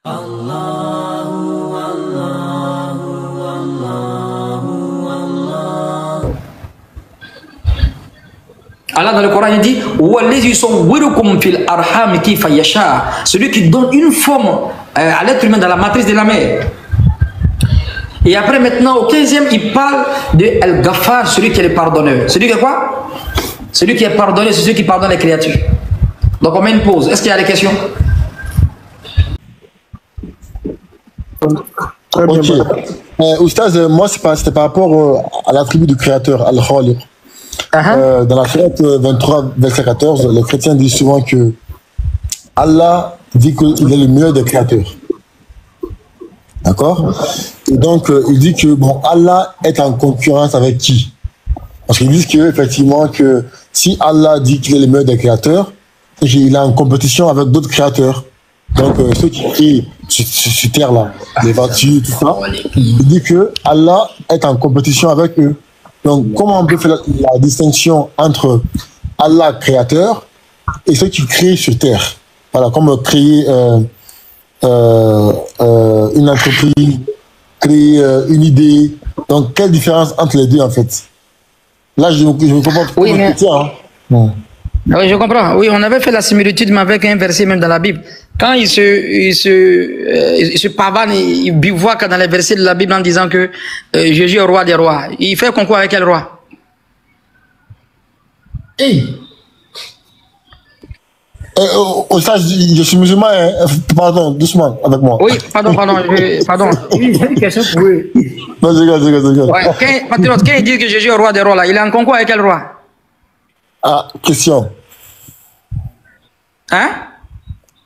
Allah dans le Coran il dit celui qui donne une forme à l'être humain dans la matrice de la mère. Et après maintenant au 15e il parle de Al-Ghaffar, celui qui est le pardonneur. Celui qui est quoi? Celui qui est pardonné, c'est celui qui pardonne les créatures. Donc on met une pause. Est-ce qu'il y a des questions? Ok. Oustaz, moi c'était par rapport à l'attribut du créateur, Al-Khaliq. Dans la sourate 23, verset 14, les chrétiens disent souvent que Allah dit qu'il est le meilleur des créateurs. D'accord? Et donc, il dit que bon, Allah est en concurrence avec qui? Parce qu'ils disent que, effectivement, que si Allah dit qu'il est le meilleur des créateurs, c'est qu'il est en compétition avec d'autres créateurs. Donc, ceux qui créent sur Terre-là, les voitures, tout ça, il dit que Allah est en compétition avec eux. Donc, comment on peut faire la distinction entre Allah créateur et ceux qui créent sur Terre? Voilà, comme créer une entreprise, créer une idée. Donc, quelle différence entre les deux, en fait? Là, je comprends pas. Oui, mais... Oui, je comprends. Oui, on avait fait la similitude, mais avec un verset même dans la Bible. Quand il se pavane, il bivouaque dans les versets de la Bible en disant que Jésus est roi des rois. Il fait concours avec quel roi? Hey. Ça, je suis musulman, pardon, doucement avec moi. Oui, pardon. J'ai une question pour eux. Non, je regarde. Ouais, quand il dit que Jésus est roi des rois, là, il est en concours avec quel roi? Ah, question. Hein?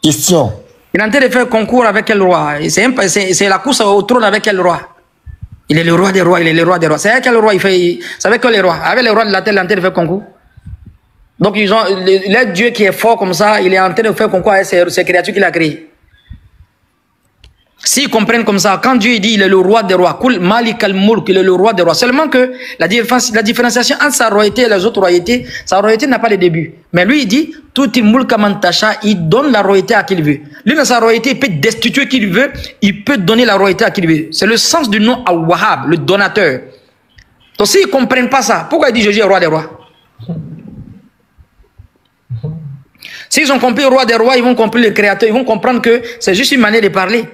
Question. Il est en train de faire concours avec quel roi? C'est la course au trône avec quel roi? Il est le roi des rois, C'est avec quel roi il fait? C'est avec quel roi? Avec les rois de la terre, il est en train de faire concours. Donc, le Dieu qui est fort comme ça, il est en train de faire concours avec ces créatures qu'il a créées. S'ils comprennent comme ça, quand Dieu dit il est le roi des rois, Kul Malik al-Mulk, il est le roi des rois, seulement que la différenciation entre sa royauté et les autres royautés, sa royauté n'a pas de début. Mais lui, il dit, tout mulk man tasha, il donne la royauté à qui il veut. Lui, dans sa royauté, il peut destituer qui il veut, il peut donner la royauté à qui il veut. C'est le sens du nom Al-Wahhab, le donateur. Donc, s'ils ne comprennent pas ça, pourquoi il dit Jésus est roi des rois? S'ils ont compris le roi des rois, ils vont comprendre le créateur, ils vont comprendre que c'est juste une manière de parler.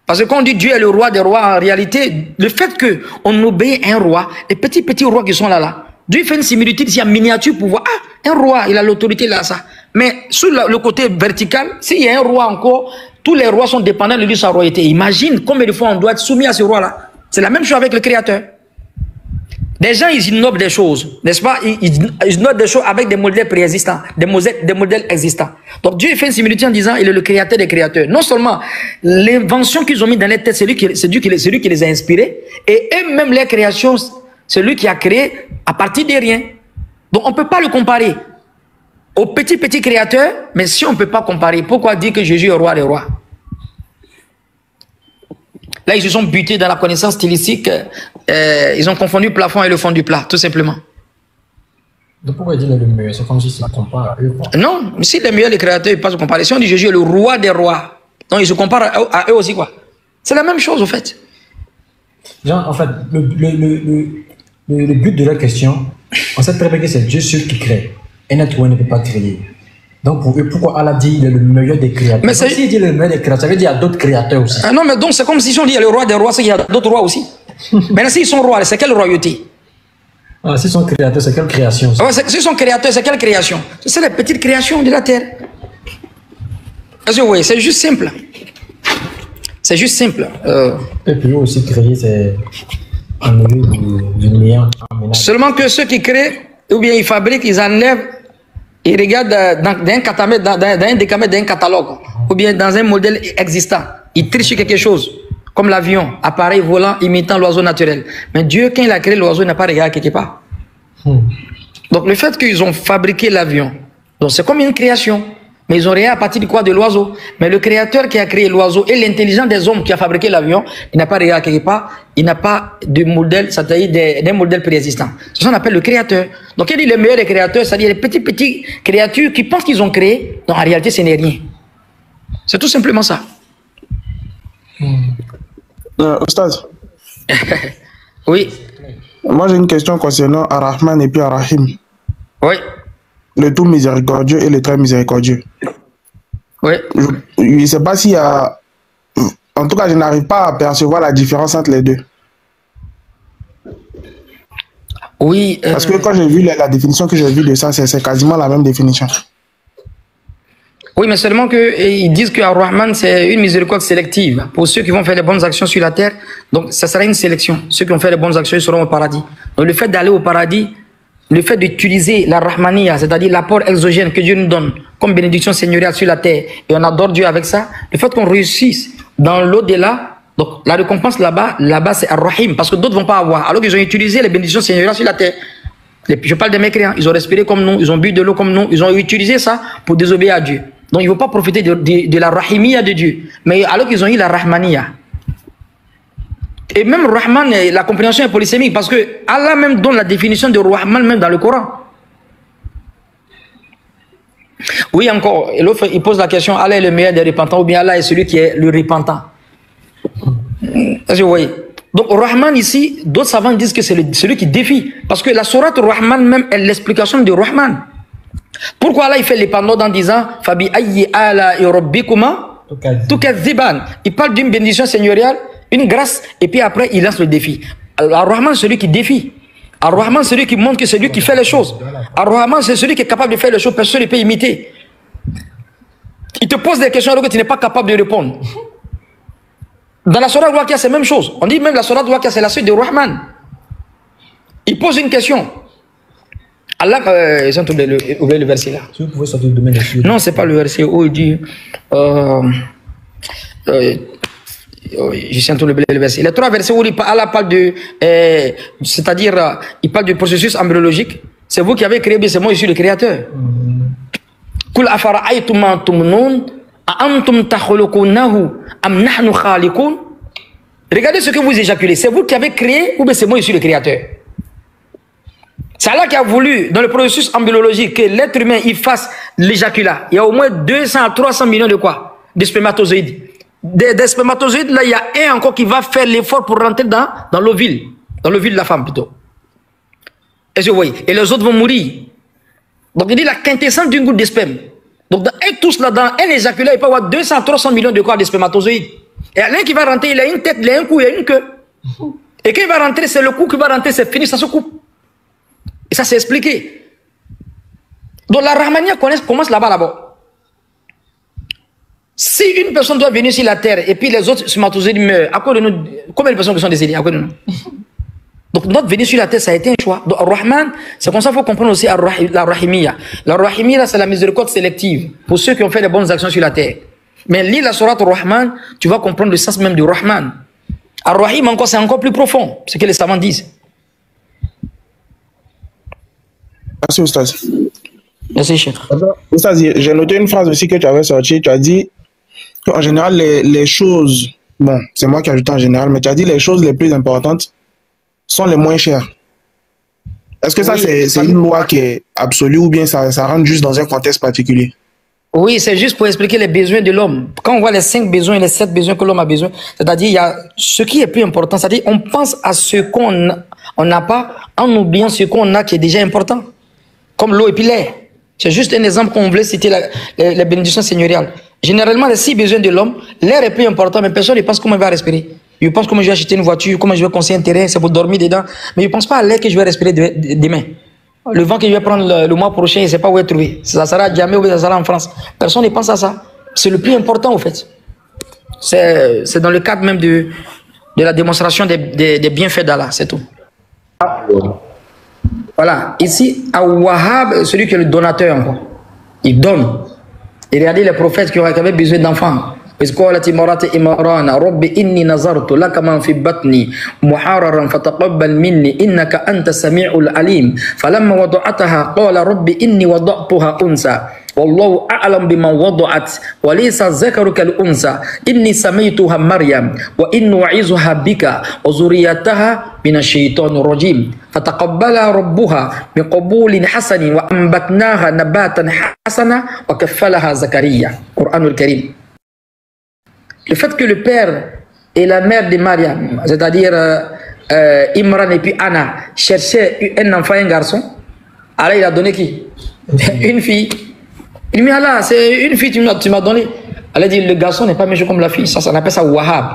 Parce que quand on dit Dieu est le roi des rois, en réalité, le fait qu'on obéit à un roi, les petits rois qui sont là, Dieu fait une similitude ici en miniature pour voir, un roi, il a l'autorité là, ça. Mais sur le côté vertical, s'il y a un roi encore, tous les rois sont dépendants de lui, sa royauté. Imagine combien de fois on doit être soumis à ce roi-là. C'est la même chose avec le Créateur. Des gens, ils innovat des choses, n'est-ce pas? Ils innovent des choses avec des modèles préexistants, des modèles existants. Donc Dieu fait une similitude en disant, il est le créateur des créateurs. Non seulement l'invention qu'ils ont mis dans les têtes, c'est lui qui les a inspirés, et eux-mêmes, les créations, c'est lui qui a créé à partir de rien. Donc on ne peut pas le comparer au petit créateur, mais si on ne peut pas comparer, pourquoi dire que Jésus est roi des rois? Là, ils se sont butés dans la connaissance stylistique. Ils ont confondu le plafond et le fond du plat, tout simplement. Donc pourquoi dire le meilleur? C'est comme si ça compare à eux, quoi. Non, si les meilleurs, les créateurs, ils passent en comparaison. On dit Jésus est le roi des rois. Donc ils se comparent à eux aussi, quoi. C'est la même chose, au fait. Genre, en fait, le but de la question, on sait très bien que c'est Dieu seul qui crée. Un être humain ne peut pas créer. Donc pour eux, pourquoi Allah dit il est le meilleur des créateurs? Mais s'il dit le meilleur des créateurs, ça veut dire qu'il y a d'autres créateurs aussi. Ah non, mais donc c'est comme si on dit il y a le roi des rois, c'est qu'il y a d'autres rois aussi. Maintenant, s'ils sont rois, c'est quelle royauté? Ah, s'ils sont créateurs, c'est quelle création? Ah, s'ils sont créateurs, c'est quelle création? C'est les petites créations de la terre. Parce que oui, c'est juste simple. C'est juste simple. Et puis eux aussi créer, c'est en milieu du néant. Seulement que ceux qui créent, ou bien ils fabriquent, ils enlèvent, ils regardent dans un décamètre d'un catalogue, ou bien dans un modèle existant. Ils trichent quelque chose, comme l'avion, appareil volant imitant l'oiseau naturel. Mais Dieu, quand il a créé l'oiseau, il n'a pas regardé quelque part. Donc le fait qu'ils ont fabriqué l'avion, c'est comme une création. Mais ils ont rien à partir de quoi? De l'oiseau. Mais le créateur qui a créé l'oiseau et l'intelligence des hommes qui a fabriqué l'avion, il n'a pas regardé quelque part, il n'a pas de modèle, c'est-à-dire d'un modèle préexistant. C'est ce qu'on appelle le créateur. Donc il dit le meilleur des créateurs, c'est-à-dire les petites créatures qui pensent qu'ils ont créé, donc en réalité ce n'est rien. C'est tout simplement ça. Oustaz. Oui. Moi, j'ai une question concernant Ar-Rahman et puis Ar-Rahim. Oui. Le tout miséricordieux et le très miséricordieux. Oui. Je ne sais pas s'il y a... En tout cas, je n'arrive pas à percevoir la différence entre les deux. Oui. Parce que quand j'ai vu la définition que j'ai vue de ça, c'est quasiment la même définition. Oui, mais seulement qu'ils disent que Ar-Rahman, c'est une miséricorde sélective. Pour ceux qui vont faire les bonnes actions sur la terre, donc ça sera une sélection. Ceux qui vont faire les bonnes actions, ils seront au paradis. Donc le fait d'aller au paradis, le fait d'utiliser la Rahmaniya, c'est-à-dire l'apport exogène que Dieu nous donne comme bénédiction seigneuriale sur la terre, et on adore Dieu avec ça, le fait qu'on réussisse dans l'au-delà, donc la récompense là-bas c'est Ar-Rahim, parce que d'autres ne vont pas avoir. Alors qu'ils ont utilisé les bénédictions seigneuriales sur la terre. Je parle des mécréants, ils ont respiré comme nous, ils ont bu de l'eau comme nous, ils ont utilisé ça pour désobéir à Dieu. Donc ils ne vont pas profiter de la Rahimiya de Dieu, mais alors qu'ils ont eu la Rahmaniya. Et même Rahman, la compréhension est polysémique, parce que Allah même donne la définition de Rahman même dans le Coran. Oui, encore, et l'autre il pose la question, Allah est le meilleur des repentants, ou bien Allah est celui qui est le repentant. Est-ce que vous voyez? Donc Rahman ici, d'autres savants disent que c'est celui qui défie, parce que la sourate Rahman même est l'explication de Rahman. Pourquoi Allah il fait les panneaux en disant Fabi ayyi ala rabbikuma tukazziban? Il parle d'une bénédiction seigneuriale, une grâce, et puis après il lance le défi. Ar-Rahman, celui qui défie. Ar-Rahman, celui qui montre que c'est lui qui fait les choses. Ar-Rahman, c'est celui qui est capable de faire les choses, personne ne peut imiter. Il te pose des questions alors que tu n'es pas capable de répondre. Dans la Sourate Waqi'a, c'est la même chose. On dit même la Sourate Waqi'a, c'est la suite de Rahman. Il pose une question. Allah, ils ont oublié le verset là. Si vous pouvez sortir du domaine des cieux. Non, c'est pas le verset où il dit. Je suis en train de oublier le verset. Les trois versets où Allah parle de. C'est-à-dire, il parle du processus embryologique. C'est vous qui avez créé, c'est moi, je suis le créateur. Kul afara'aytum ma tumnun antum takhluqunahu am nahnu khaliqun. Regardez ce que vous éjaculez. C'est vous qui avez créé ou bien c'est moi, je suis le créateur. C'est Allah qui a voulu, dans le processus embryologique, que l'être humain il fasse l'éjaculat. Il y a au moins 200 à 300 millions de quoi? De spermatozoïdes. Des spermatozoïdes, là, il y a un encore qui va faire l'effort pour rentrer dans l'ovule. Dans l'ovule de la femme, plutôt. Est-ce que vous voyez? Et les autres vont mourir. Donc, il dit la quintessence d'une goutte de sperme. Donc, dans tous là, dans un éjaculat, il peut y avoir 200 à 300 millions de quoi de spermatozoïdes. Et l'un qui va rentrer, il a une tête, il a un cou, il a une queue. Et quand il va rentrer, c'est le cou qui va rentrer, c'est fini, ça se coupe. Et ça, c'est expliqué. Donc, la Rahmaniya commence là-bas, d'abord. Si une personne doit venir sur la terre et puis les autres spermatozoïdes meurent, à cause de nous, combien de personnes qui sont décédées à cause de nous? Donc, notre venue sur la terre, ça a été un choix. Donc, Ar-Rahman, c'est comme ça qu'il faut comprendre aussi la Rahimiyya. La Rahimiyya, c'est la miséricorde sélective pour ceux qui ont fait les bonnes actions sur la terre. Mais lis la sourate Ar-Rahman, tu vas comprendre le sens même du Rahman. Ar-Rahim, encore, c'est encore plus profond, ce que les savants disent. Merci, Oustaz. Merci, Cheikh. Oustaz, j'ai noté une phrase aussi que tu avais sortie. Tu as dit qu'en général, les choses, bon, c'est moi qui ai ajouté en général, mais tu as dit les choses les plus importantes sont les moins chères. Est-ce que ça, c'est une loi qui est absolue ou bien ça rentre juste dans un contexte particulier? Oui, c'est juste pour expliquer les besoins de l'homme. Quand on voit les 5 besoins et les 7 besoins que l'homme a besoin, c'est-à-dire il y a ce qui est plus important, c'est-à-dire on pense à ce qu'on n'a pas en oubliant ce qu'on a qui est déjà important. Comme l'eau et puis l'air. C'est juste un exemple qu'on voulait citer les bénédictions seigneuriales. Généralement, les 6 besoins de l'homme, l'air est plus important, mais personne ne pense comment il va respirer. Il pense comment je vais acheter une voiture, comment je vais construire un terrain, c'est pour dormir dedans. Mais il ne pense pas à l'air que je vais respirer demain. Le vent que je vais prendre le mois prochain, il ne sait pas où est trouvé. Ça sera à Djamé ou ça sera en France. Personne ne pense à ça. C'est le plus important, en fait. C'est dans le cadre même de la démonstration des bienfaits d'Allah, c'est tout. Voilà. Ici, Al-Wahhab, celui qui est le donateur encore. Il donne. Et regardez les prophètes qui avaient besoin d'enfants. إذ قالت امرأة إمران رب إني نظرت لك ما في بطني محررا فتقبل مني إنك أنت السميع العليم فلما وضعتها قال رب إني وضعتها أنثى والله أعلم بما وضعت وليس الذكر كالأنثى إني سميتها مريم وإني أعيذها بك وذريتها من الشيطان الرجيم فتقبلها ربها بقبول حسن وأنبتناها نباتا حسنا وكفلها زكريا. Coran الكريم. Le fait que le père et la mère de Mariam, c'est-à-dire Imran et puis Anna, cherchaient un enfant, un garçon, Allah il a donné qui? Une fille. Il dit, mais Allah, c'est une fille, tu m'as donné. Allah dit, le garçon n'est pas méchant comme la fille. Ça, on appelle ça Wahhab.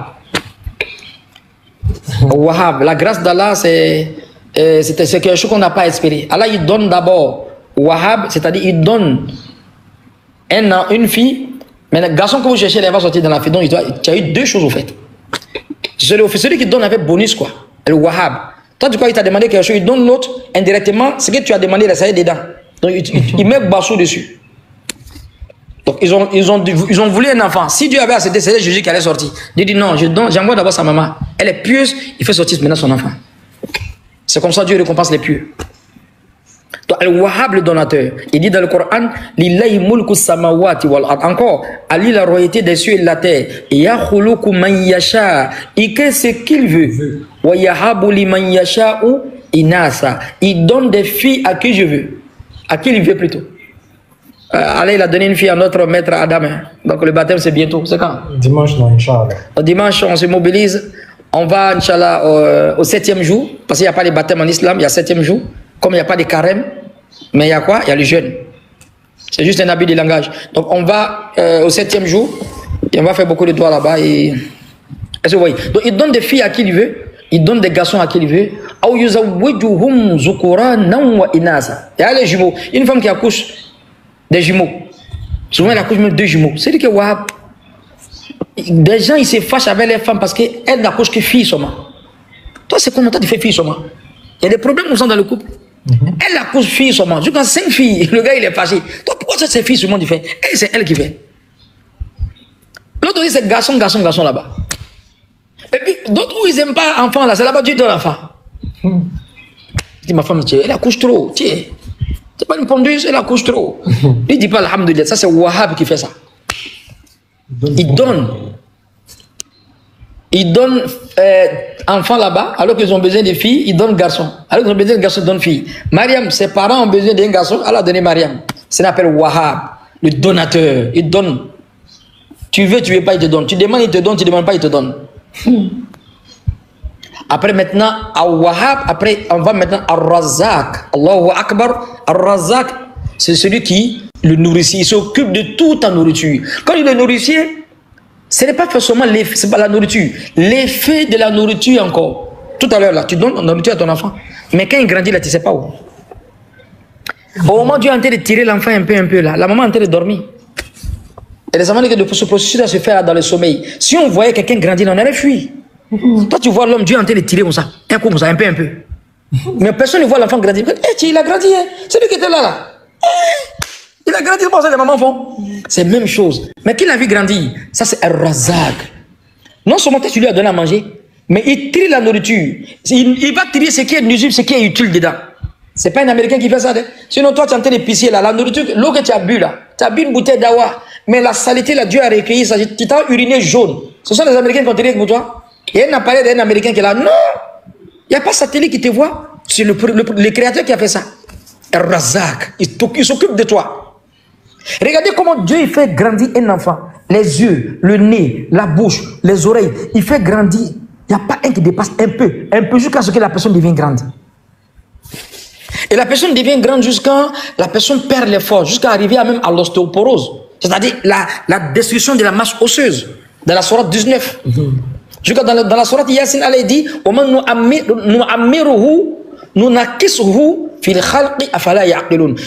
Wahhab. La grâce d'Allah, c'est quelque chose qu'on n'a pas espéré. Allah, il donne d'abord Wahhab, c'est-à-dire il donne une fille, mais le garçon que vous cherchez, il va sortir dans la fille. Donc, tu as eu deux choses au fait. Celui qui donne avec bonus, quoi. Le Wahhab. Toi, tu crois qu'il t'a demandé quelque chose, il donne l'autre, indirectement, ce que tu as demandé, ça y est dedans. Donc, il met Bassou dessus. Donc, ils ont voulu un enfant. Si Dieu avait accepté, c'est Jésus qui allait sortir. Dieu dit non, j'envoie d'abord sa maman. Elle est pieuse, il fait sortir maintenant son enfant. C'est comme ça Dieu récompense les pieux. Donc, Al-Wahhab, le donateur, il dit dans le Coran, Lillahi mulku samawati wal ard. Encore, Ali la royauté des cieux et de la terre. Yakhuluqu man yasha. Il crée ce qu'il veut. Wa yahabu liman yasha'u inasa. Il donne des filles à qui je veux. À qui il veut plutôt. Allah il a donné une fille à notre maître Adam. Donc le baptême c'est bientôt. C'est quand? Dimanche, non, Inch'Allah. Dimanche, on se mobilise. On va, Inch'Allah, au 7e jour. Parce qu'il n'y a pas de baptême en islam, il y a 7e jour. Comme il n'y a pas de carême, mais il y a quoi? Il y a le jeûne. C'est juste un abus de langage. Donc on va au 7e jour. Et on va faire beaucoup de doigts là-bas. Est-ce que vous voyez? Donc il donne des filles à qui il veut. Il donne des garçons à qui il veut. Il y a les jumeaux. Une femme qui accouche des jumeaux. Souvent elle accouche même 2 jumeaux. C'est dit que Wahhab. Des gens ils se fâchent avec les femmes parce qu'elles n'accouchent que filles seulement. Toi c'est comment toi tu fais filles seulement? Il y a des problèmes comme ça dans le couple. Elle accouche filles seulement. Jusqu'à 5 filles. Le gars il est fâché. Toi pourquoi ces filles seulement tu fais? Et c'est elle qui fait. L'autre dit c'est garçon là-bas. Et puis d'autres où ils n'aiment pas enfant là, c'est là-bas Dieu donne l'enfant. Il dit ma femme, elle accouche trop. C'est pas une pondeuse, elle accouche trop. Il dit pas alhamdoulilah, ça c'est Wahhab qui fait ça. Il donne. Il donne enfants là-bas, alors qu'ils ont besoin de filles, ils donnent garçons. Alors qu'ils ont besoin de garçons, ils donnent filles. Mariam, ses parents ont besoin d'un garçon, elle a donné Mariam. Ça s'appelle Wahhab, le donateur. Il donne. Tu veux, pas, il te donne. Tu demandes, il te donne, tu ne demandes pas, il te donne. Après maintenant, Al-Wahhab, après on va maintenant à Razak. Allahu Akbar. Al-Razak, c'est celui qui le nourricier, il s'occupe de toute ta nourriture. Quand il est nourricier, ce n'est pas forcément l'effet, c'est pas la nourriture, l'effet de la nourriture encore. Tout à l'heure là, tu donnes la nourriture à ton enfant, mais quand il grandit là, tu ne sais pas où. Au moment où tu es en train de tirer l'enfant un peu là, la maman est en train de dormir. Et les enfants disent que ce processus là se fait dans le sommeil. Si on voyait quelqu'un grandir, on aurait fui. Toi, tu vois l'homme, Dieu est en train de tirer comme ça. Un coup comme ça, un peu. Mais personne ne voit l'enfant grandir. Il a grandi, hein. C'est lui qui était là. Il a grandi, c'est pour ça que les mamans font. C'est la même chose. Mais qui l'a vu grandir? Ça, c'est un razak. Non seulement tu lui as donné à manger, mais il trie la nourriture. Il va trier ce qui est nuisible, ce qui est utile dedans. C'est pas un Américain qui fait ça. Sinon, toi, tu es en train de pisser là. La nourriture, l'eau que tu as bu là, tu as bu une bouteille d'Awa. Mais la saleté, là, Dieu a recueilli ça. Tu t'as uriné jaune. Ce sont les Américains qui ont tiré pour toi. Il y a un appareil d'un Américain qui est là. Non! Il n'y a pas satellite qui te voit. C'est le créateur qui a fait ça. Razak. Il s'occupe de toi. Regardez comment Dieu il fait grandir un enfant. Les yeux, le nez, la bouche, les oreilles. Il fait grandir. Il n'y a pas un qui dépasse un peu jusqu'à ce que la personne devienne grande. Et la personne devient grande jusqu'à la personne perd les forces, jusqu'à arriver même à l'ostéoporose. C'est-à-dire la destruction de la masse osseuse. Dans la sourate 19. Jusqu'à dans la sourate Yasin, Allah dit «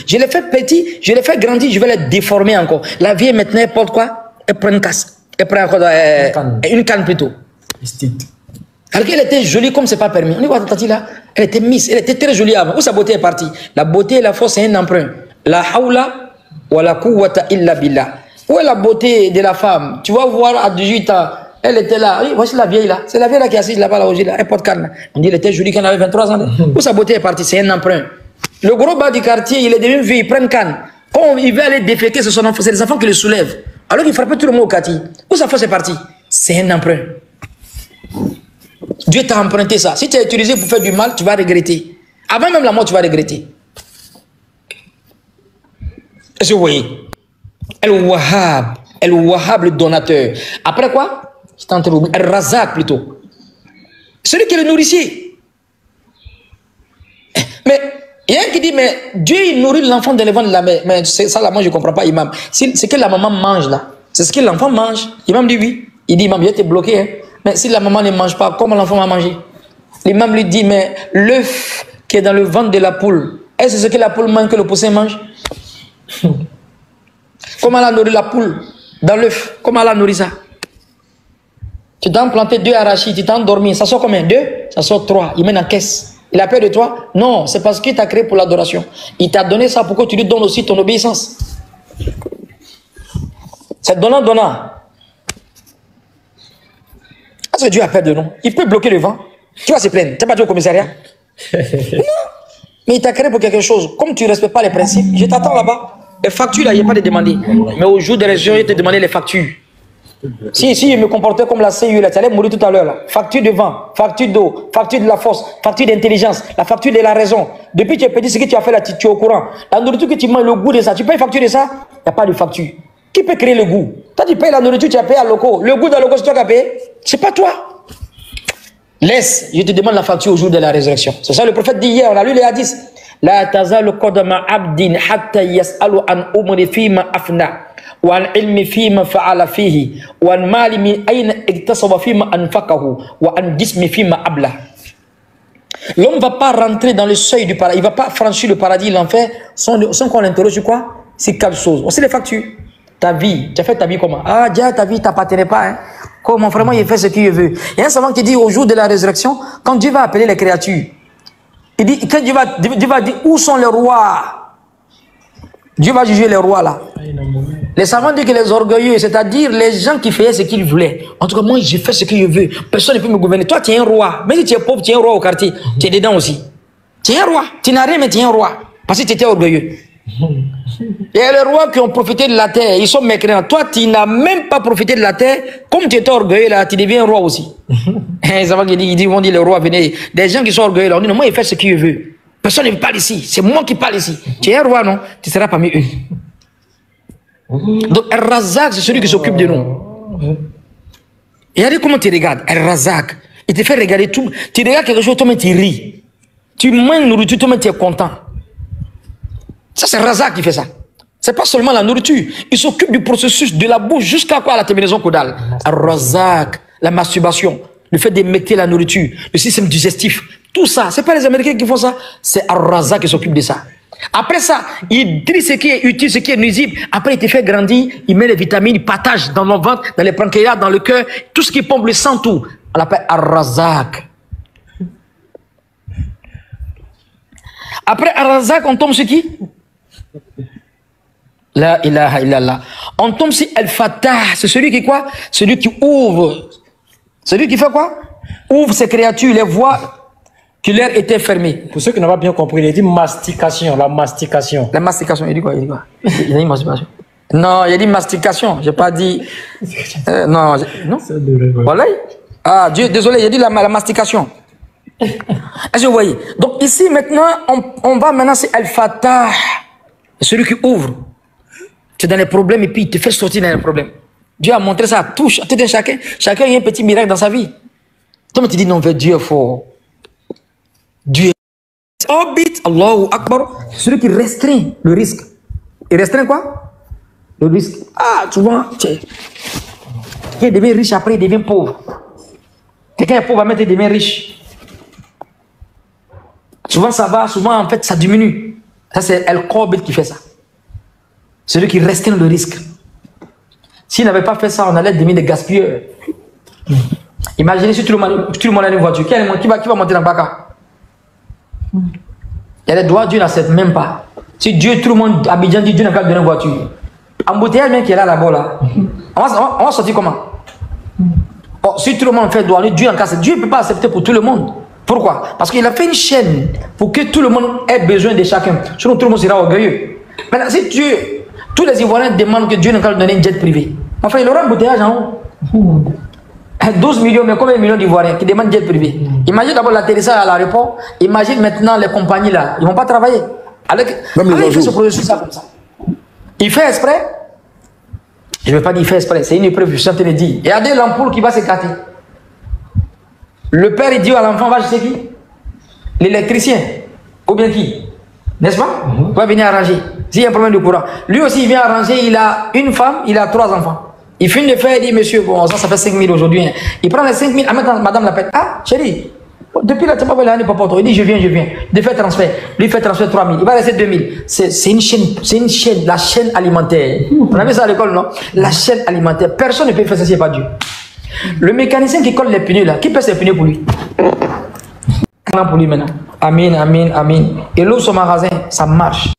Je l'ai fait petit, je l'ai fait grandir, je vais le déformer encore. » La vie maintenant, elle porte quoi? Elle prend une casse. Elle prend encore une canne plutôt. Alors qu'elle était jolie comme c'est pas permis. On dit quoi, Tati là? Elle était miss, elle était très jolie avant. Où sa beauté est partie? La beauté et la force, c'est un emprunt. La hawla wa la quwwata illa billah. Où est la beauté de la femme? Tu vas voir à 18 ans, elle était là. Oui, voici la vieille là. C'est la vieille là qui est assise là-bas, là, elle porte canne. On dit elle était jolie quand elle avait 23 ans. Où sa beauté est partie? C'est un emprunt. Le gros bas du quartier, il est devenu vieux, il prend une canne. Quand il veut aller déféquer, c'est son enfant, c'est les enfants qui le soulèvent. Alors qu'il frappe tout le monde au quartier. Où sa force est partie? C'est un emprunt. Dieu t'a emprunté ça. Si tu as utilisé pour faire du mal, tu vas regretter. Avant même la mort, tu vas regretter. Est-ce que vous voyez? El-Wahhab, le donateur. Après quoi? J'étais en train d'oublier. Razak plutôt. Celui qui est le nourricier. Mais il y a un qui dit, mais Dieu il nourrit l'enfant dans le ventre de la mère. Mais ça là, moi je ne comprends pas, imam. C'est que la maman mange là. C'est ce que l'enfant mange. L'imam dit oui. Il dit, imam, il était bloqué. Hein. Mais si la maman ne mange pas, comment l'enfant va manger? L'imam lui dit, mais l'œuf qui est dans le ventre de la poule, est-ce que c'est ce que la poule mange que le poussin mange? Comment elle a nourri la poule dans l'œuf? Comment elle a nourri ça? Tu t'as planté 2 arachides, tu t'es endormi. Ça sort combien? 2? Ça sort 3. Il mène en caisse. Il a peur de toi? Non, c'est parce qu'il t'a créé pour l'adoration. Il t'a donné ça pour que tu lui donnes aussi ton obéissance. C'est donnant. Est-ce que Dieu a peur de nous? Il peut bloquer le vent. Tu vas se plaindre. Tu n'as pas dit au commissariat? Non. Mais il t'a créé pour quelque chose. Comme tu ne respectes pas les principes, je t'attends là-bas. Les factures, là, il n'y a pas de demander. Mais au jour de l'élection, il te demandé les factures. Si je me comportais comme la CU, là, tu allais mourir tout à l'heure. Facture de vent, facture d'eau, facture de la force, facture d'intelligence, la facture de la raison. Depuis que tu as pédé ce que tu as fait là, tu es au courant. La nourriture que tu manges, le goût de ça, tu payes facture de ça? Il n'y a pas de facture. Qui peut créer le goût? Toi, tu payes la nourriture, tu as payé à loco. Le goût de loco, c'est toi qui as payé? C'est pas toi. Laisse, je te demande la facture au jour de la résurrection. C'est ça le prophète dit hier, on a lu les hadiths. La tazalu qadama abdin hatta yas'alu an umri fima afna wa an ilmi fima fa'ala fihi wa an mali min ayna iktasaba fima anfaqahu wa an jismi fima abla. L'homme ne va pas rentrer dans le seuil du paradis, il ne va pas franchir le paradis, l'enfer, sans qu'on l'interroge sur quoi? C'est 4 choses. On sait les factures. Ta vie, tu as fait ta vie comment? Ah, déjà ta vie t'appartenait pas. Hein? Comment vraiment il fait ce qu'il veut? Il y a un savant qui dit au jour de la résurrection, quand Dieu va appeler les créatures, il dit, quand Dieu va dire où sont les rois? Dieu va juger les rois là. Les savants disent que les orgueilleux, c'est-à-dire les gens qui faisaient ce qu'ils voulaient. En tout cas, moi j'ai fait ce que je veux. Personne ne peut me gouverner. Toi tu es un roi. Même si tu es pauvre, tu es un roi au quartier. Tu es dedans aussi. Tu es un roi. Tu n'as rien mais tu es un roi. Parce que tu étais orgueilleux. Et les rois qui ont profité de la terre, ils sont mécréants. Toi, tu n'as même pas profité de la terre. Comme tu étais orgueilleux là, tu deviens un roi aussi. Les enfants ils vont dire, le roi, venez. Des gens qui sont orgueilleux là, on dit, non, moi, il fait ce qu'il veut. Personne ne parle ici. C'est moi qui parle ici. Tu es un roi, non? Tu seras parmi eux. Donc, Al-Razak, c'est celui qui s'occupe de nous. Et regardez comment tu regardes. Al-Razak, il te fait regarder tout. Tu regardes quelque chose, toi-même, tu ris. Tu manges nourriture, toi-même, tu es content. Ça, c'est Razak qui fait ça. C'est pas seulement la nourriture. Il s'occupe du processus de la bouche jusqu'à quoi? La terminaison caudale. Razak, la masturbation, le fait d'émettre la nourriture, le système digestif. Tout ça, c'est pas les Américains qui font ça. C'est Razak qui s'occupe de ça. Après ça, il dit ce qui est utile, ce qui est nuisible. Après, il te fait grandir, il met les vitamines, il partage dans le ventre, dans les pancréas, dans le cœur, tout ce qui pompe le sang, tout. On l'appelle Razak. Après Razak, on tombe sur qui? La ilaha illallah. On tombe sur Al-Fatah. C'est celui qui quoi? Celui qui ouvre. Celui qui fait quoi? Ouvre ses créatures, les voies qui leur étaient fermées. Pour ceux qui n'ont pas bien compris, il a dit mastication, la mastication. La mastication, il dit quoi? Il a dit mastication. Non, il a dit mastication. J'ai pas dit. Non. Voilà. Ah, Dieu, désolé, il a dit la mastication. Est-ce que vous voyez? Donc ici maintenant, on va maintenant c'est Al-Fatah. Celui qui ouvre. Tu es dans les problèmes et puis il te fait sortir dans les problèmes. Dieu a montré ça à tout un chacun. Chacun a un petit miracle dans sa vie. Toi, tu dis non, Dieu est fort. Dieu est orbite, Allahu Akbar. Celui qui restreint le risque. Il restreint quoi? Le risque. Ah, souvent, quelqu'un devient riche après il devient pauvre. Quelqu'un est pauvre, maintenant il devient riche. Souvent ça va, souvent en fait ça diminue. Ça c'est Al-Qabid qui fait ça. Celui qui restreint le risque. S'il n'avait pas fait ça, on allait devenir des gaspilleurs. Imaginez si tout le monde a une voiture. Qui va monter dans le Baka? Il y a des droits, Dieu n'accepte même pas. Si Dieu, tout le monde, Abidjan dit Dieu n'a pas donné une voiture. Embouteillage même qui est là-bas là. On va sortir comment? Oh, si tout le monde fait droit, Dieu en casse. Dieu ne peut pas accepter pour tout le monde. Pourquoi? Parce qu'il a fait une chaîne pour que tout le monde ait besoin de chacun. Sinon tout le monde sera orgueilleux. Maintenant, si Dieu, tous les Ivoiriens demandent que Dieu ne peut donner une jet privée. Enfin, il aura un embouteillage en haut. 12 millions, mais combien de millions d'Ivoiriens qui demandent jet privé? Imagine d'abord l'atterrissage à l'aéroport. Imagine maintenant les compagnies là. Ils ne vont pas travailler. Il fait ce processus ça comme ça. Il fait exprès. Je ne vais pas dire faire exprès, c'est une épreuve, je suis en train de dire. Regardez l'ampoule qui va s'écarter. Le père, il dit à l'enfant, va chez qui? L'électricien. Ou bien qui? N'est-ce pas? Il va venir arranger. S'il y a un problème de courant. Lui aussi, il vient arranger, il a une femme, il a 3 enfants. Il finit de faire, il dit, monsieur, bon, ça fait 5 000 aujourd'hui. Hein. Il prend les 5 000, madame l'appelle. Ah, chérie, depuis là, tu m'as l'année, papa, il dit, je viens. De faire transfert. Lui, il fait transfert 3 000. Il va rester 2 000. C'est une chaîne, la chaîne alimentaire. On a vu ça à l'école, non? La chaîne alimentaire. Personne ne peut faire ça si ce n'est pas Dieu. Le mécanicien qui colle les pneus là, qui pèse les pneus pour lui? Pour lui maintenant. Amin, amin, amin. Et l'eau, son magasin, ça marche.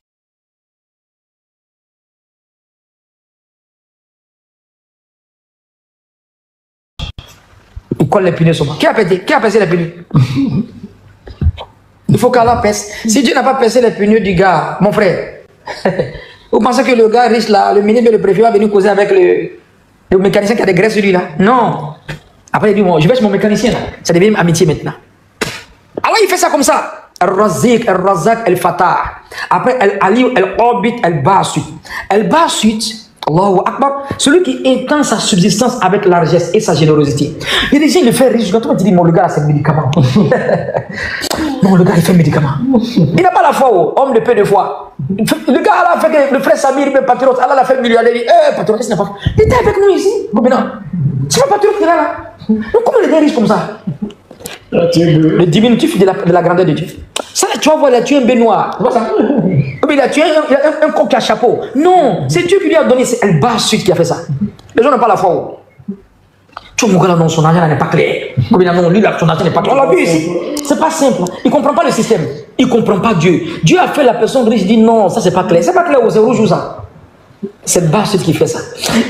Il colle les pneus sur moi. Qui a pesé les pneus? Il faut qu'Allah pèse. Si Dieu n'a pas pesé les pneus du gars, mon frère, vous pensez que le gars riche là, le ministre, le préfet va venir causer avec le mécanicien qui a des graisses sur lui là? Non. Après il dit, bon, je vais chez mon mécanicien là. Ça devient amitié maintenant. Alors il fait ça comme ça. Al-Razik, Al-Razak, Al-Fatah. Après Al-Ali, Al-Orbit, Al-Basit. Al-Basit, Allahu Akbar, celui qui étend sa subsistance avec largesse et sa générosité. Il y a des gens qui le font riche. Quand on dit, mon le gars, c'est médicament. Non, le gars, il fait médicament. Il n'a pas la foi, oh, homme de peu de foi. Le gars, Allah a fait que le frère Samir, le patriote, Allah l'a fait millionnaire. Il dit, patriote, ce n'est pas. Il était avec nous ici. Maintenant, c'est pas patriote qui est là. Donc, comment les gens riches comme ça? Le diminutif de la grandeur de Dieu. Ça, tu vas voir, il a tué un baignoire. Tu vois ça? Il a tué un coq à chapeau. Non, c'est Dieu qui lui a donné. C'est El-Basit qui a fait ça. Les gens n'ont pas la foi. Tu vois, mon gars, non, son argent n'est pas clair. Non, lui, son argent n'est pas clair. On l'a vu ici. C'est pas simple. Il ne comprend pas le système. Il ne comprend pas Dieu. Dieu a fait la personne riche, dit non, ça, c'est pas clair. C'est pas clair, c'est rouge ou ça. C'est El-Basit qui fait ça.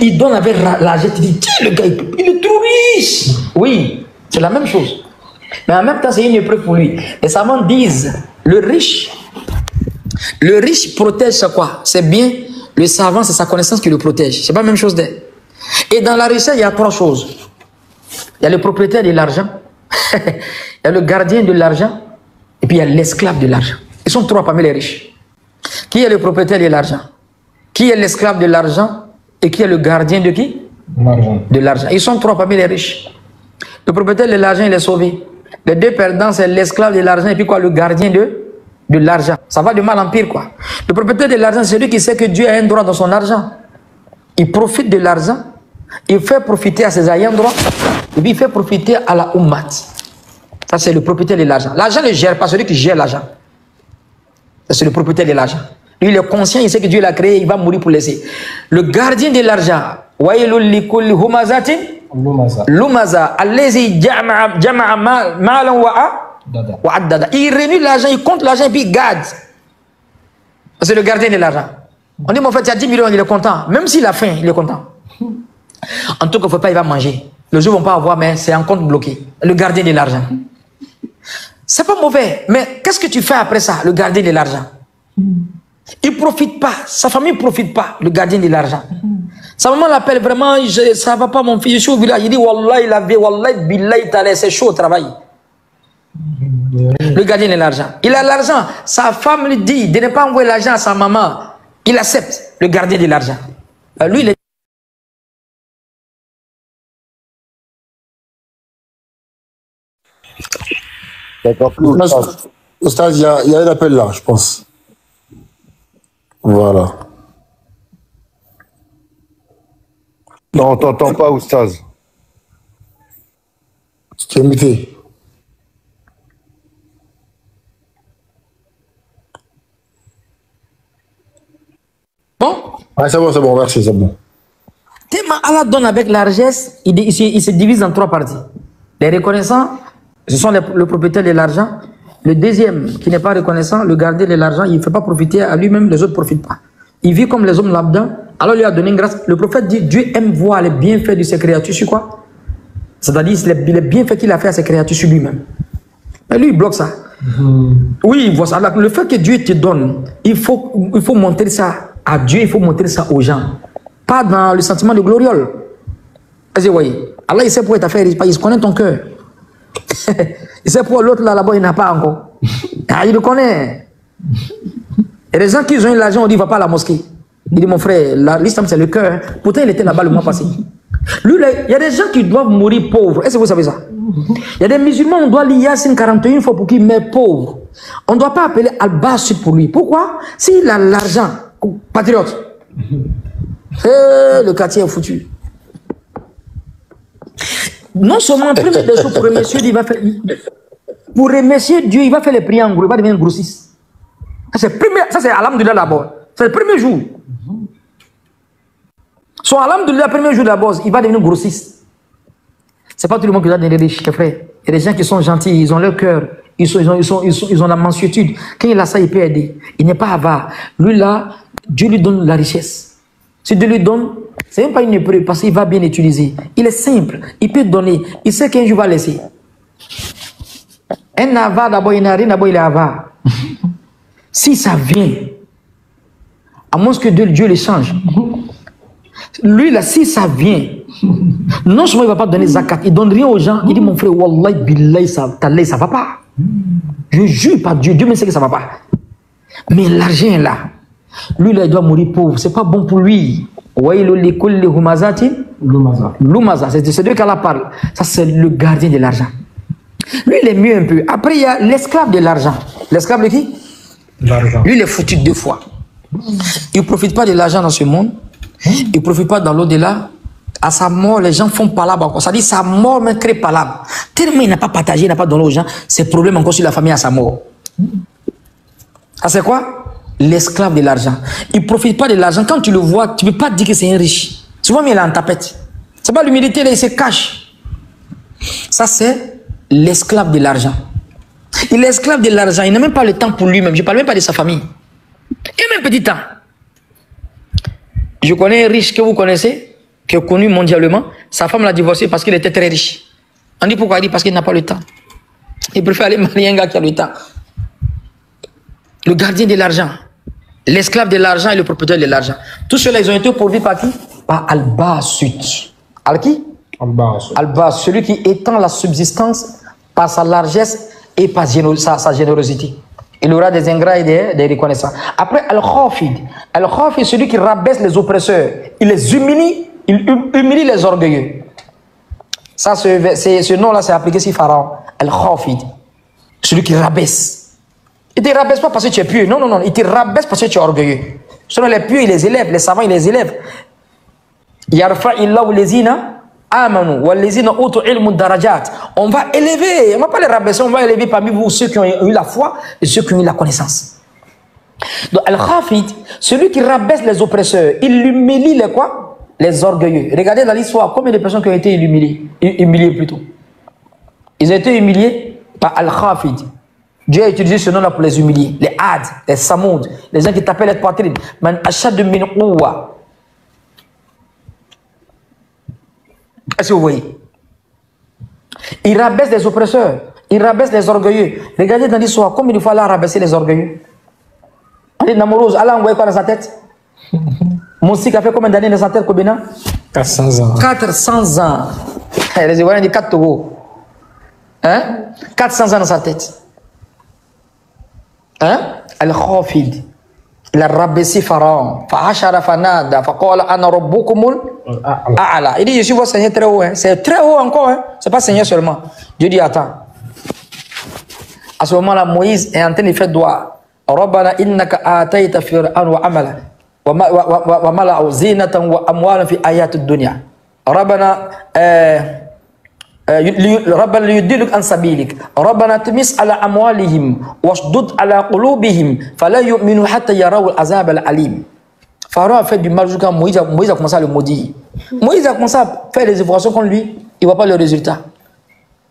Il donne avec l'argent, il dit, tiens, le gars, il est trop riche. Oui, c'est la même chose. Mais en même temps, c'est une épreuve pour lui. Les savants disent, le riche protège c'est quoi? C'est bien, le savant, c'est sa connaissance qui le protège. C'est pas la même chose d'elle. Et dans la richesse, il y a 3 choses. Il y a le propriétaire de l'argent, il y a le gardien de l'argent, et puis il y a l'esclave de l'argent. Ils sont 3 parmi les riches. Qui est le propriétaire de l'argent? Qui est l'esclave de l'argent? Et qui est le gardien de qui? De l'argent. Ils sont 3 parmi les riches. Le propriétaire de l'argent, il est sauvé. Les 2 perdants, c'est l'esclave de l'argent et puis quoi, le gardien de l'argent. Ça va de mal en pire, quoi. Le propriétaire de l'argent, c'est celui qui sait que Dieu a un droit dans son argent. Il profite de l'argent, il fait profiter à ses ayants droit, et puis il fait profiter à la Ummat. Ça, c'est le propriétaire de l'argent. L'argent ne gère pas celui qui gère l'argent. C'est le propriétaire de l'argent. Lui, il est conscient, il sait que Dieu l'a créé, il va mourir pour laisser. Le gardien de l'argent, Wailul likulli humazatin Lumaza, allazi jama'a malan wa addada. Il réunit l'argent, il compte l'argent et puis il garde. C'est le gardien de l'argent. On dit, mon frère, il y a 10 millions, il est content. Même s'il a faim, il est content. En tout cas, il ne faut pas, il va manger. Les jours ne vont pas avoir, mais c'est un compte bloqué. Le gardien de l'argent. C'est pas mauvais, mais qu'est-ce que tu fais après ça, le gardien de l'argent? Il ne profite pas, sa famille ne profite pas, le gardien de l'argent. Sa maman l'appelle vraiment, ça va pas mon fils, je suis au village. Il dit, Wallah, il avait, Wallah, billahi, c'est chaud au travail. Le gardien de l'argent. Il a l'argent, sa femme lui dit de ne pas envoyer l'argent à sa maman. Il accepte, le gardien de l'argent. Lui, il est... D'accord. Oustaz, il y a un appel là, je pense. Voilà. Non, on t'entend pas, Oustaz. Tu es muté. Bon? Ouais, c'est bon, merci, c'est bon. Tellement Allah donne avec largesse, il se divise en 3 parties. Les reconnaissants, ce sont le propriétaire de l'argent. Le deuxième, qui n'est pas reconnaissant, le gardien de l'argent, il ne fait pas profiter à lui-même, les autres ne profitent pas. Il vit comme les hommes lambda, alors il lui a donné une grâce. Le prophète dit, Dieu aime voir les bienfaits de ses créatures sur quoi? C'est-à-dire les bienfaits qu'il a fait à ses créatures sur lui-même. Et lui, il bloque ça. Oui, il voit ça. Le fait que Dieu te donne, il faut montrer ça à Dieu, il faut montrer ça aux gens. Pas dans le sentiment de gloriole. Vous voyez, Allah, il sait pour t'affaire, il connaît ton cœur. Il sait pour l'autre là-bas, il n'a pas encore. Ah, il le connaît. Et les gens qui ont l'argent, on dit, va pas à la mosquée. Il dit, mon frère, l'islam c'est le cœur. Hein. Pourtant, il était là-bas le mois passé. Lui, il y a des gens qui doivent mourir pauvres. Est-ce que vous savez ça? Il y a des musulmans, on doit lire Yassine 41 fois pour qu'ils meurent pauvres. On ne doit pas appeler Al-Basud pour lui. Pourquoi? S'il a l'argent, patriote, le quartier est foutu. Non seulement, première des choses, pour remercier Dieu, il va faire. Pour remercier Dieu, il va faire les prières en gros, il va devenir grossiste. Ça, c'est Alhamdulillah d'abord. C'est le premier jour. Son Alhamdulillah, le premier jour d'abord, il va devenir grossiste. C'est pas tout le monde qui doit devenir riche, frère. Il y a des gens qui sont gentils, ils ont leur cœur, ils ont la mansuétude. Quand il a ça, il peut aider. Il n'est pas avare. Lui là, Dieu lui donne la richesse. Si Dieu lui donne, c'est même pas une épreuve parce qu'il va bien utiliser. Il est simple, il peut donner. Il sait qu'un jour va laisser. Un avare d'abord, il n'a rien, d'abord il est avare. Si ça vient, à moins que Dieu les change. Lui là, si ça vient, non seulement il ne va pas donner zakat, il ne donne rien aux gens. Il dit, mon frère, wallahi billahi, ça ne va pas. Je jure par Dieu, Dieu me sait que ça ne va pas. Mais l'argent est là. Lui là, il doit mourir pauvre. Ce n'est pas bon pour lui. Lumaza, c'est de qu'Allah parle. Ça, c'est le gardien de l'argent. Lui, il est mieux un peu. Après, il y a l'esclave de l'argent. L'esclave de qui? L'argent. Lui, il est foutu deux fois. Il ne profite pas de l'argent dans ce monde. Il ne profite pas dans l'au-delà. À sa mort, les gens font palabre. Ça dit sa mort me crée palabre. Tellement il n'a pas partagé, il n'a pas donné aux gens, ses problèmes encore sur la famille à sa mort. Ah, c'est quoi? L'esclave de l'argent. Il ne profite pas de l'argent. Quand tu le vois, tu ne peux pas dire que c'est un riche. Souvent, il est en tapette. C'est pas l'humilité, il se cache. Ça, c'est l'esclave de l'argent. Il est esclave de l'argent. Il n'a même pas le temps pour lui-même. Je ne parle même pas de sa famille. Il a même petit temps. Je connais un riche que vous connaissez, qui est connu mondialement. Sa femme l'a divorcé parce qu'il était très riche. On dit pourquoi? Il dit parce qu'il n'a pas le temps. Il préfère aller marier un gars qui a le temps. Le gardien de l'argent, l'esclave de l'argent et le propriétaire de l'argent. Tous ceux-là, ils ont été pourvus par qui? Par Al-Basud. Al qui? Al-Basud. Al-Basud, celui qui étend la subsistance par sa largesse et par sa générosité. Il aura des ingrats et des reconnaissants. Après, Al-Khafid. Al-Khafid, celui qui rabaisse les oppresseurs. Il les humilie, il humilie les orgueilleux. Ça, ce nom-là, c'est appliqué sur Pharaon. Al-Khafid. Celui qui rabaisse. Il ne te rabaisse pas parce que tu es pieux. Non, non, non. Il te rabaisse parce que tu es orgueilleux. Selon les pieux, il les élève. Les savants, il les élève. Yarfa illahu lezina amanu wa lezina utu ilmu darajat. On va élever. On ne va pas les rabaisser. On va élever parmi vous ceux qui ont eu la foi et ceux qui ont eu la connaissance. Donc, Al-Khafid, celui qui rabaisse les oppresseurs, il humilie les quoi? Les orgueilleux. Regardez dans l'histoire, combien de personnes qui ont été humiliées plutôt. Ils ont été humiliés par Al-Khafid. Dieu a utilisé ce nom-là pour les humilier. Les Had, les Samoud, les gens qui tapaient les poitrines. Man ashad min quwwa. Est-ce que vous voyez? Il rabaisse les oppresseurs. Il rabaisse les orgueilleux. Regardez dans l'histoire, combien de fois Allah a rabaissé les orgueilleux? On dit Namorouz, Allah a envoyé quoi dans sa tête? Moussik a fait combien d'années dans sa tête, Kobina? 400 ans. 400 ans. Les Ivoiriens disent 4 Togo. Hein? 400 ans dans sa tête. Hein? Al-Khafid. Il a rabaissé Pharaon. Fa'ashara fanada. Faqala ana rabbukumul a'la. Il dit, je suis votre Seigneur très haut. Hein? C'est très haut encore. Hein? C'est pas Seigneur seulement. Dieu dit, attends. À ce moment-là, Moïse est en train de faire doigt. Rabbana innaka atayta fir'an wa amala. Wa mala'u zinatan wa amwalan fi ayatid dunya. Rabbana ربنا ليضلوا عن سبيلك ربنا تمس على أموالهم واشدد على قلوبهم فلا يؤمنوا حتى يروا العذاب الأليم. Pharaon a fait du mal jusqu'à Moïse a commencé à le maudire. Moïse a commencé à faire des évaluations contre lui, il ne voit pas le résultat.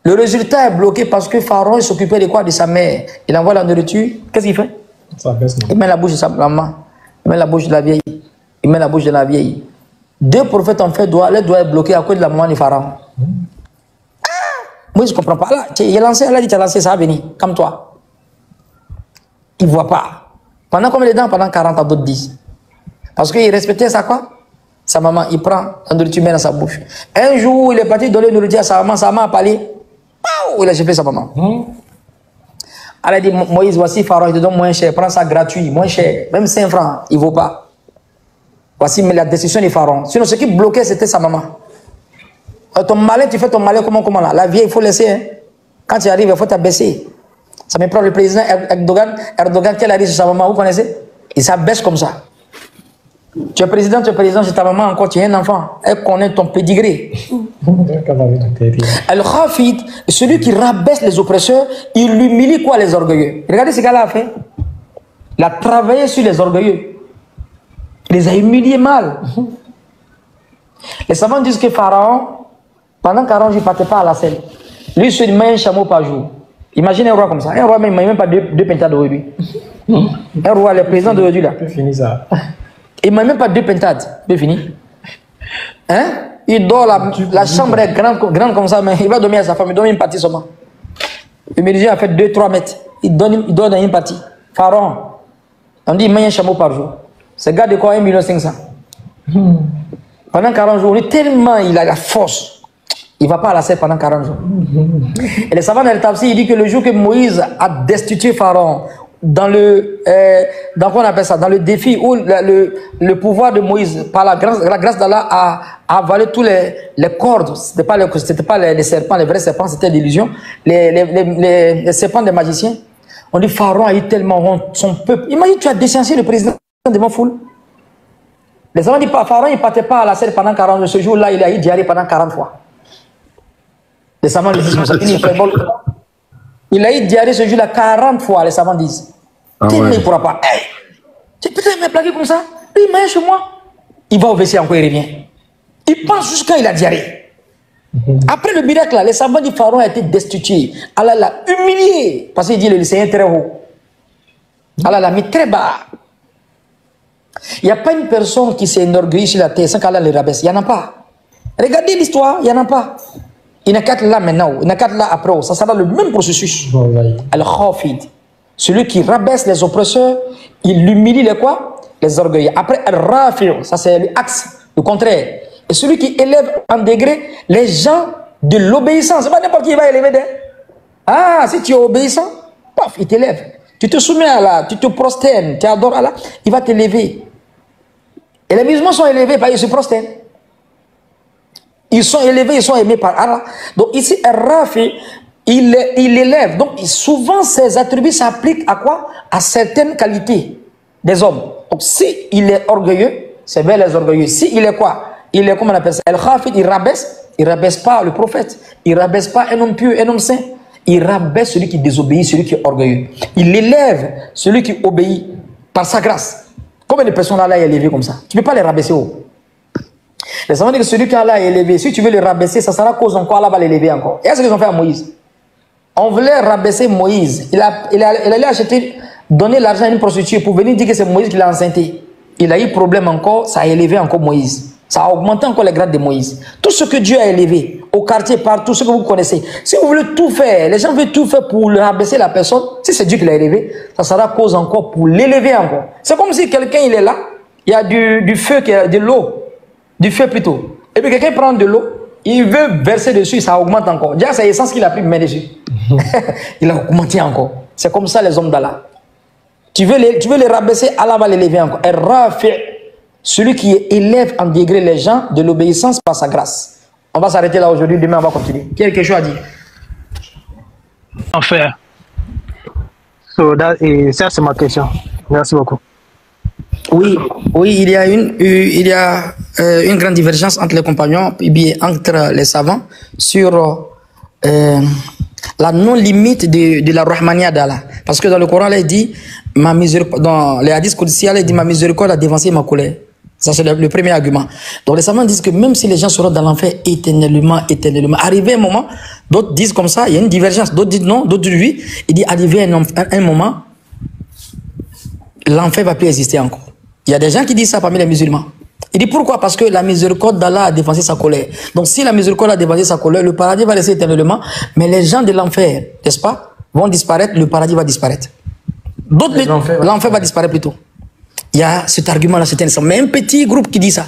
Le résultat est bloqué parce que Pharaon s'occupait de quoi? De sa mère. Il envoie la nourriture. Qu'est-ce qu'il fait? Il met la bouche de sa maman, il met la bouche de la vieille, il met la bouche de la vieille. Deux prophètes ont fait doigt, le doigt est bloqué à cause de la maman de Pharaon. Moi, je ne comprends pas. Là, il a lancé, Allah dit, tu as lancé, ça va venir, comme toi. Il ne voit pas. Pendant combien de temps? Pendant 40 ans, d'autres disent. Parce qu'il respectait sa quoi? Sa maman, il prend la nourriture, met dans sa bouche. Un jour, il est parti donner la nourriture à sa maman a parlé. Il a chauffé sa maman. Allah a dit, Moïse, voici Pharaon, il te donne moins cher, prends ça gratuit, moins cher, même 5 francs, il ne vaut pas. Voici la décision du pharaon. Sinon, ce qui bloquait, c'était sa maman. Ton malin, tu fais ton malin comment là? La vieille, il faut laisser. Hein? Quand tu arrives, il faut t'abaisser. Ça me prend le président Erdogan, qui arrive sur sa maman, vous connaissez? Il s'abaisse comme ça. Tu es président, c'est ta maman encore, tu es un enfant. Elle connaît ton pédigré. Al-Khafid, celui qui rabaisse les oppresseurs, il humilie quoi les orgueilleux? Regardez ce gars-là a fait. Il a travaillé sur les orgueilleux. Il les a humiliés mal. Les savants disent que Pharaon, pendant 40 jours, il ne partait pas à la selle. Lui, il se met un chameau par jour. Imaginez un roi comme ça. Un roi, il ne met même pas deux pintades aujourd'hui. Un roi, le président d'aujourd'hui, là. Fini ça. Il ne met même pas 2 pintades. C'est fini. Hein? Il dort, la chambre est grande comme ça, mais il va dormir à sa femme. Il dort une partie seulement. Le médecin a fait 2-3 mètres. Il dort dans une partie. Pharaon, on dit il met un chameau par jour. Ce gars de quoi 1,5 million. Pendant 40 jours, tellement il a la force, il ne va pas à la selle pendant 40 jours. Et les savants del Tafsir, il dit que le jour que Moïse a destitué Pharaon, dans le défi où le pouvoir de Moïse, par la grâce d'Allah, a avalé tous les cordes. C'était pas les serpents, les vrais serpents, c'était l'illusion. Les serpents des magiciens. On dit Pharaon a eu tellement honte, son peuple. Imagine, tu as décensé le président de ma foule. Les savants disent Pharaon, il ne partait pas à la selle pendant 40 jours. Ce jour-là, il a eu diarrhée pendant 40 fois. Les savants disent comme ça. Il a eu diarrhée ce jour-là 40 fois, les savants disent. Il ne pourra pas. Hey, putain, il m'a plaqué comme ça. Il m'a chez moi. Il va au WC encore, il revient. Il pense jusqu'à il a diarrhée. Après le miracle, là, les savants du Pharaon a été destitué. Allah l'a humilié. Parce qu'il dit le Seigneur est très haut. Allah l'a mis très bas. Il n'y a pas une personne qui s'est enorgueillie sur la terre sans qu'Allah le rabaisse. Il n'y en a pas. Regardez l'histoire, il n'y en a pas. Il n'y en a 4 là maintenant, il y en a 4 là après. Ça sera le même processus. Al-Khafid, celui qui rabaisse les oppresseurs, il humilie les quoi? Les orgueilleux. Après, Al-Rafi', ça c'est l'axe, le contraire. Et celui qui élève en degré les gens de l'obéissance. C'est pas n'importe qui va élever des. Ah, si tu es obéissant, paf, il t'élève. Tu te soumets à Allah, tu te prosternes, tu adores Allah, il va t'élever. Et les musulmans sont élevés parce qu'ils se prosternent. Ils sont élevés, ils sont aimés par Allah. Donc ici, Rafi, il élève. Donc souvent, ces attributs s'appliquent à quoi? À certaines qualités des hommes. Donc s'il est orgueilleux, c'est vers les orgueilleux. S'il est quoi? Il est, comment on appelle ça? El-Khafid, il rabaisse pas le prophète. Il rabaisse pas un homme pieux, un homme saint. Il rabaisse celui qui désobéit, celui qui est orgueilleux. Il élève celui qui obéit par sa grâce. Combien de personnes Allah est élevé comme ça? Tu ne peux pas les rabaisser haut. Les savants disent que celui qu'Allah est élevé, si tu veux le rabaisser, ça sera cause encore, Allah va l'élever encore. Et c'est ce qu'ils ont fait à Moïse. On voulait rabaisser Moïse. Il allait acheter, donner l'argent à une prostituée pour venir dire que c'est Moïse qui l'a enceinté. Il a eu problème encore, ça a élevé encore Moïse. Ça a augmenté encore les grades de Moïse. Tout ce que Dieu a élevé, au quartier, partout, ce que vous connaissez. Si vous voulez tout faire, les gens veulent tout faire pour le rabaisser la personne, si c'est Dieu qui l'a élevé, ça sera cause encore pour l'élever encore. C'est comme si quelqu'un il est là, il y a du feu, de l'eau, du feu plutôt. Et puis quelqu'un prend de l'eau, il veut verser dessus, ça augmente encore. Déjà, c'est l'essence qu'il a pris, mais dessus. Il a augmenté encore. C'est comme ça les hommes d'Allah. Tu veux les rabaisser, Allah va l'élever encore. Et Rafi', celui qui élève en degré les gens de l'obéissance par sa grâce. On va s'arrêter là aujourd'hui, demain on va continuer. Qui a quelque chose à dire? Enfin. Et ça c'est ma question. Merci beaucoup. Oui, il y a une grande divergence entre les compagnons et bien entre les savants sur la non-limite de la rahmania d'Allah. Parce que dans le Coran, il dit, dans les hadiths qudsiya, il dit, ma miséricorde a dévancé ma colère. Ça, c'est le premier argument. Donc, les savants disent que même si les gens seront dans l'enfer éternellement, arrivé un moment, d'autres disent comme ça, il y a une divergence. D'autres disent non, d'autres disent oui. Il dit, arrivé un moment, l'enfer va plus exister encore. Il y a des gens qui disent ça parmi les musulmans. Il dit pourquoi? Parce que la miséricorde d'Allah a dévancé sa colère. Donc, si la miséricorde a dévancé sa colère, le paradis va rester éternellement, mais les gens de l'enfer, n'est-ce pas, vont disparaître, le paradis va disparaître. D'autres, l'enfer va disparaître plutôt. Il y a cet argument-là, c'est intéressant. Mais un petit groupe qui dit ça.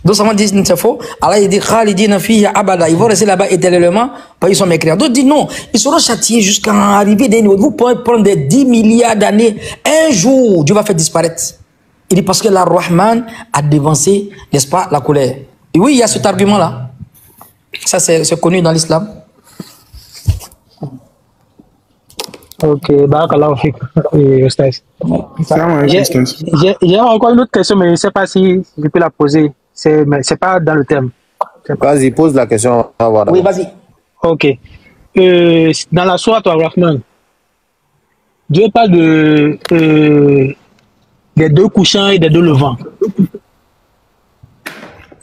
D'autres savants disent c'est faux. Allah il dit Khalidina fiha abada. Ils vont rester là-bas éternellement parce qu'ils sont mécréants. D'autres disent non. Ils seront châtiés jusqu'à arriver d'un niveau. Vous pouvez prendre des 10 milliards d'années. Un jour, Dieu va faire disparaître. Il dit parce que la Rahman a dévancé, n'est-ce pas, la colère. Et oui, il y a cet argument-là. Ça, c'est connu dans l'islam. Ok, barakallahu fik, Ustaz. J'ai encore une autre question, mais je ne sais pas si je peux la poser. C'est pas dans le thème. Vas-y, pose la question. Voilà. Oui, vas-y. Ok. Dans la sourate Ar-Rahman, Dieu parle des deux couchants et des deux levants.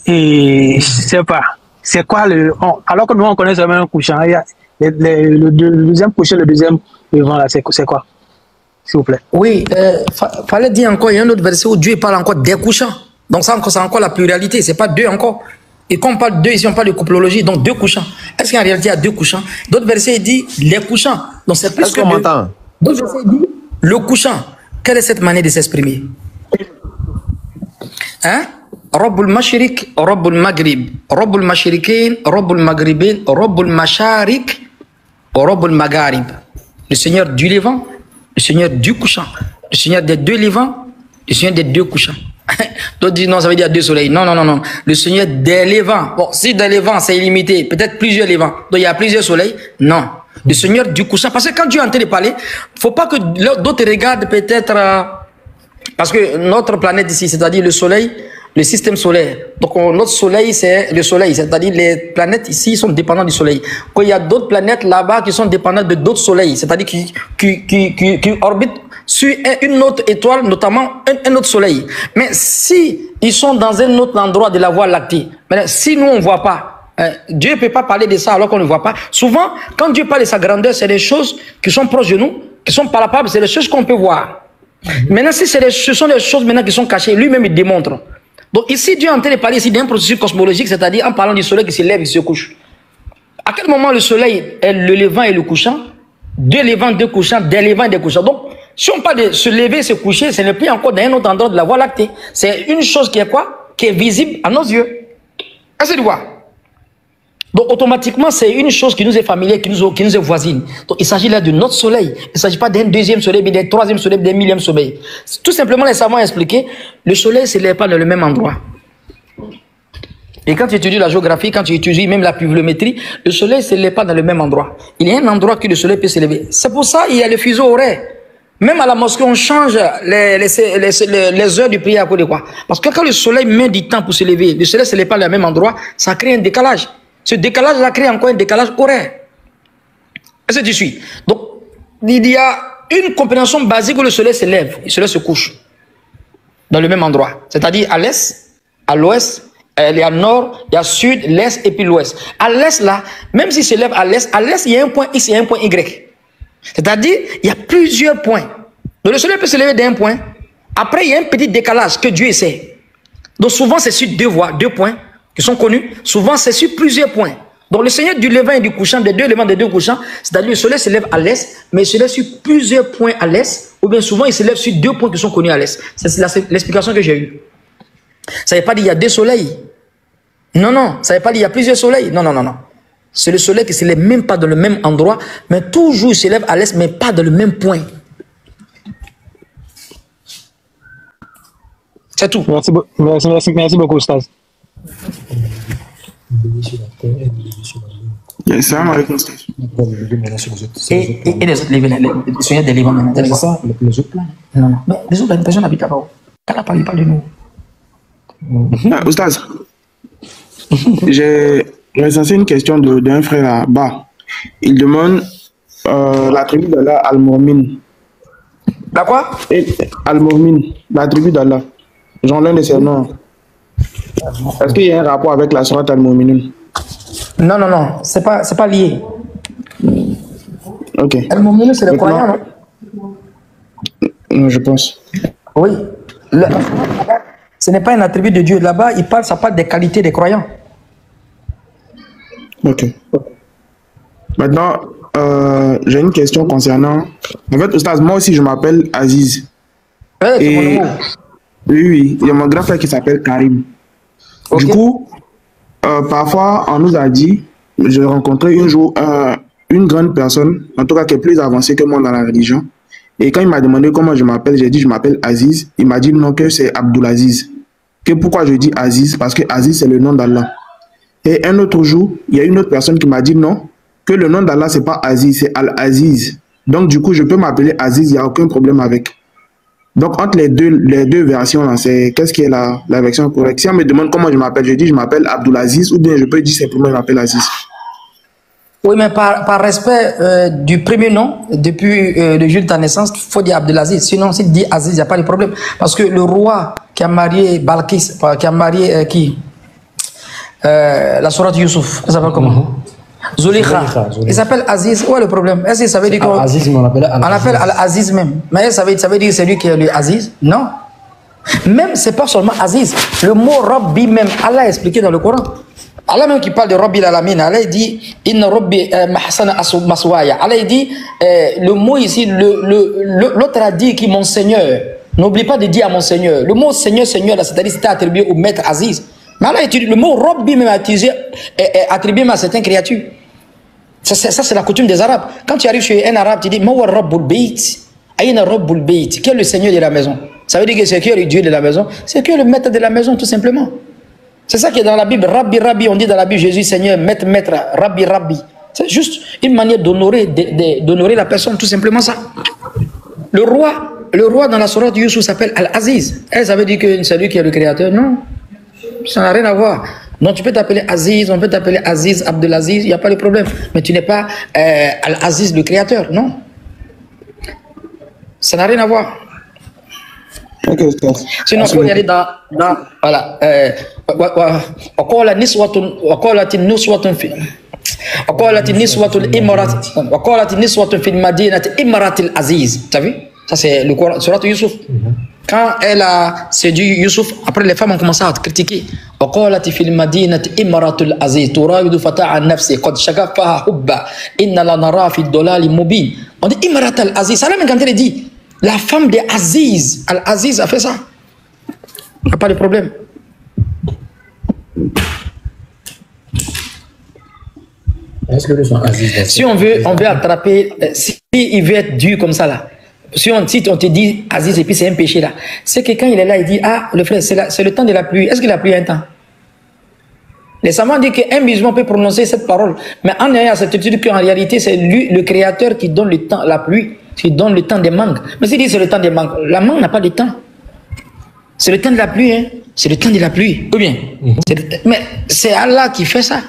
Et je ne sais pas. C'est quoi alors que nous, on connaît seulement un couchant. Il y a le deuxième couchant, le deuxième levant, là, c'est quoi? S'il vous plaît. Oui, fallait dire encore, il y a un autre verset où Dieu parle encore des couchants. Donc ça, c'est encore la pluralité, c'est pas deux encore. Et quand on parle de deux, ici on parle de coupolologie, donc deux couchants. Est-ce qu'en réalité il y a deux couchants? D'autres versets il dit les couchants. Donc c'est plus que deux. D'autres versets il dit le couchant. Quelle est cette manière de s'exprimer? Hein? Rabbul Mashriq, Rabbul Maghrib, Rabbul Mashriqin, Rabbul Maghribin, Rabbul Mashariq, Rabbul Magharib. Le Seigneur du Levant, le Seigneur du couchant, le Seigneur des deux levants, le Seigneur des deux couchants. D'autres disent non, ça veut dire deux soleils. Non, non, non, non. Le Seigneur des levants. Bon, si des levants c'est illimité, peut-être plusieurs levants. Donc il y a plusieurs soleils. Non. Le Seigneur du couchant. Parce que quand Dieu est en train de parler, il ne faut pas que d'autres regardent peut-être. Parce que notre planète ici, c'est-à-dire le soleil, le système solaire. Donc notre soleil, c'est le soleil. C'est-à-dire les planètes ici sont dépendantes du soleil. Quand il y a d'autres planètes là-bas qui sont dépendantes de d'autres soleils, c'est-à-dire qui orbitent sur une autre étoile, notamment un autre soleil. Mais si ils sont dans un autre endroit de la Voie lactée, mais si nous on ne voit pas, Dieu ne peut pas parler de ça alors qu'on ne voit pas. Souvent, quand Dieu parle de sa grandeur, c'est des choses qui sont proches de nous, qui sont palpables, c'est des choses qu'on peut voir. Maintenant, si ce sont des choses maintenant qui sont cachées, lui-même il démontre. Donc ici, Dieu est en train de parler ici d'un processus cosmologique, c'est-à-dire en parlant du soleil qui se lève et qui se couche. À quel moment le soleil est le levant et le couchant? Deux levants, deux couchants, des levants et des couchants. Donc, si on parle de se lever, se coucher, ce n'est plus encore dans un autre endroit de la Voie lactée. C'est une chose qui est quoi? Qui est visible à nos yeux. Est-ce que tu vois? Donc, automatiquement, c'est une chose qui nous est familière, qui nous est voisine. Donc, il s'agit là de notre soleil. Il ne s'agit pas d'un deuxième soleil, mais d'un troisième soleil, d'un millième soleil. Tout simplement, les savants ont expliqué, le soleil ne se lève pas dans le même endroit. Et quand tu étudies la géographie, quand tu étudies même la pluviométrie, le soleil ne se lève pas dans le même endroit. Il y a un endroit que le soleil peut se lever. C'est pour ça qu'il y a le fuseau horaire. Même à la mosquée, on change les heures du prière à cause de quoi? Parce que quand le soleil met du temps pour se lever, le soleil ne se lève pas dans le même endroit, ça crée un décalage. Ce décalage-là crée encore un décalage horaire. Est-ce que tu suis? Donc, il y a une compréhension basique où le soleil se lève, le soleil se couche dans le même endroit. C'est-à-dire à l'est, à l'ouest, il y a nord, il y a sud, l'est et puis l'ouest. À l'est, là, même s'il se lève à l'est, il y a un point X et un point Y. C'est-à-dire, il y a plusieurs points. Donc, le soleil peut se lever d'un point. Après, il y a un petit décalage que Dieu sait. Donc, souvent, c'est sur deux points qui sont connus. Souvent, c'est sur plusieurs points. Donc, le Seigneur du levant et du couchant, des deux levants, des deux couchants, c'est-à-dire, le soleil se lève à l'est, mais il se lève sur plusieurs points à l'est, ou bien souvent, il se lève sur deux points qui sont connus à l'est. C'est l'explication que j'ai eue. Ça ne veut pas dire qu'il y a deux soleils. Non, non. Ça ne veut pas dire qu'il y a plusieurs soleils. Non, non, non, non. C'est le soleil qui ne se lève même pas dans le même endroit, mais toujours il se lève à l'est, mais pas dans le même point. C'est tout. Merci beaucoup, Ustaz. Salam alaikum, Ustaz. Et les autres les soigneurs des livres maintenant. C'est ça? Les autres plans? Non, non. Mais les autres, personne n'habite là-bas. Quand il parle de nous. Ustaz, j'ai recensé une question d'un frère là-bas. Il demande la tribu d'Allah Al-Mu'min. La quoi? Al-Mu'min, la tribu d'Allah. Genre l'un de ses noms. Est-ce qu'il y a un rapport avec la sourate Al-Mu'minun? Non, non, non. C'est pas lié. Ok. Al-Mu'minun, c'est le croyant, non? Je pense. Oui. Ce n'est pas un attribut de Dieu. Là-bas, ça parle des qualités des croyants. Ok. Maintenant, j'ai une question concernant... En fait, Oustaz, moi aussi, je m'appelle Aziz. Ouais, c'est mon nom. Oui, il y a mon grand frère qui s'appelle Karim. Okay. Du coup, parfois, on nous a dit, j'ai rencontré un jour une grande personne, en tout cas qui est plus avancée que moi dans la religion, Et quand il m'a demandé comment je m'appelle, j'ai dit je m'appelle Aziz. Il m'a dit non, que c'est Abdulaziz. Que pourquoi je dis Aziz? Parce que Aziz, c'est le nom d'Allah. Et un autre jour, il y a une autre personne qui m'a dit non, que le nom d'Allah, c'est pas Aziz, c'est Al-Aziz. Donc, du coup, je peux m'appeler Aziz, il n'y a aucun problème avec. Donc, entre les deux versions, c'est qu'est-ce qui est la version correcte? Si on me demande comment je m'appelle, je dis je m'appelle Abdulaziz, ou bien je peux dire simplement je m'appelle Aziz. Oui, mais par respect du premier nom, depuis le jour de ta naissance, il faut dire Abdelaziz. Sinon, s'il dit Aziz, il n'y a pas de problème. Parce que le roi qui a marié Balkis, qui a marié la sourate Youssouf, il s'appelle comment? Zulikha. Il s'appelle Aziz. Où est le problème? Est-ce que ça veut dire qu'on appelle Al-Aziz même? Mais ça veut dire que c'est lui qui est le Aziz? Non. Même, c'est pas seulement Aziz. Le mot Rabbi même, Allah a expliqué dans le Coran. Allah même qui parle de Rabbi l'Alamin, Allah dit Inna Rabbi mahsana maswaya. Allah dit le mot ici, l'autre a dit qui mon Seigneur. N'oublie pas de dire à mon Seigneur. Le mot Seigneur, Seigneur, c'est-à-dire c'était attribué au maître Aziz. Mais Allah utilise le mot Rabbi même attribué à certaines créatures. Ça c'est la coutume des Arabes. Quand tu arrives chez un Arabe, tu dis Mawa Rabbul Bayt. Aïna Rabbul Bayt. Qui est le Seigneur de la maison? Ça veut dire que c'est qui est le Dieu de la maison? C'est qui est le maître de la maison, tout simplement. C'est ça qui est dans la Bible. Rabbi, Rabbi, on dit dans la Bible Jésus, Seigneur, maître, maître, Rabbi, Rabbi. C'est juste une manière d'honorer la personne, tout simplement ça. Le roi dans la sourate de Youssouf s'appelle Al-Aziz. Ça veut dire que c'est lui qui est le créateur? Non. Ça n'a rien à voir. Donc tu peux t'appeler Aziz, on peut t'appeler Aziz, Abdelaziz, il n'y a pas de problème. Mais tu n'es pas Al-Aziz, le créateur, non. Ça n'a rien à voir. Sinon, il faut y aller dans voilà. وقالت النسوة في المدينة امرأة العزيز. Tu as vu? Ça c'est le Coran, sourate Youssouf. Quand elle a séduit Youssouf, après les femmes ont commencé à critiquer. وقالت في المدينة امرأة العزيز تراود فتاة عن نفسه قد شغفها حبا إن لنراه في الضلال مبين. On dit امرأة العزيز. Ça là même quand elle dit la femme de Aziz, Al-Aziz a fait ça. Il n'y a pas de problème. Si on veut attraper, si il veut être dur comme ça là, si on te dit Aziz et puis c'est un péché là, c'est que quand il est là, il dit ah le frère, c'est le temps de la pluie. Est-ce que la pluie a un temps? Les savants disent qu'un musulman peut prononcer cette parole, mais en ayant la certitude qu'en réalité c'est lui, le créateur, qui donne le temps, la pluie, qui donne le temps des mangues. Mais s'il dit c'est le temps des mangues, la mangue n'a pas de temps. C'est le temps de la pluie, hein. C'est le temps de la pluie. Ou bien, mais c'est Allah qui fait ça.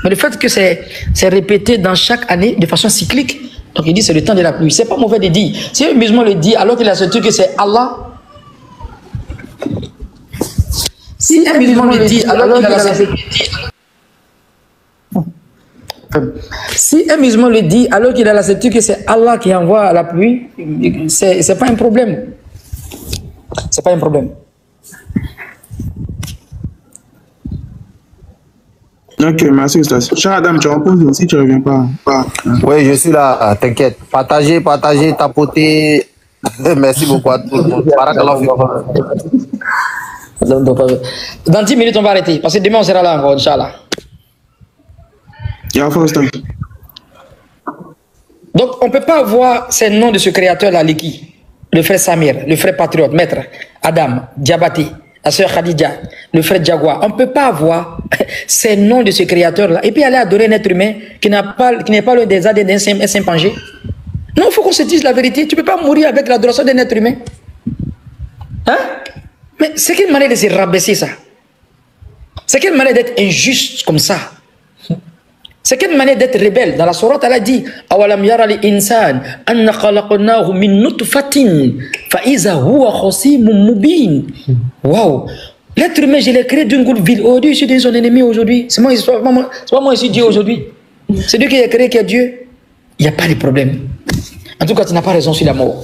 Mais le fait que c'est répété dans chaque année de façon cyclique, donc il dit c'est le temps de la pluie. C'est pas mauvais de dire. Si un musulman le dit alors qu'il a certitude que c'est Allah. Si un musulman le dit alors qu'il a certitude. Si un musulman le dit alors qu'il a la certitude que c'est Allah qui envoie la pluie, c'est pas un problème. C'est pas un problème. Ok, merci Stas. Cher Adam, tu reposes si tu ne reviens pas. Oui, je suis là, t'inquiète. Partagez, tapotez. Merci beaucoup à tout le monde. Dans 10 minutes, on va arrêter. Parce que demain, on sera là encore, Inch'Allah. Donc, on ne peut pas voir ces noms de ce créateur-là, Liki. Le frère Samir, le frère Patriote, Maître, Adam, Diabati, la sœur Khadija, le frère Jaguar. On ne peut pas avoir ces noms de ce créateur-là et puis aller adorer un être humain qui n'est pas l'un des ADN d'un chimpanzé. Non, il faut qu'on se dise la vérité. Tu ne peux pas mourir avec l'adoration d'un être humain. Hein? Mais c'est quelle manière de se rabaisser ça? C'est quelle manière d'être injuste comme ça? C'est quelle manière d'être rebelle? Dans la sourate, elle a dit Awalam yara li insan anna khalaqnahu min nutfatin fa iza huwa khasimun mubin. Waouh! L'être humain, je l'ai créé d'une goutte vide. Aujourd'hui, je suis son ennemi aujourd'hui. C'est pas moi ici Dieu aujourd'hui. C'est Dieu qui a créé, qui est Dieu. Il n'y a pas de problème. En tout cas, tu n'as pas raison sur la mort.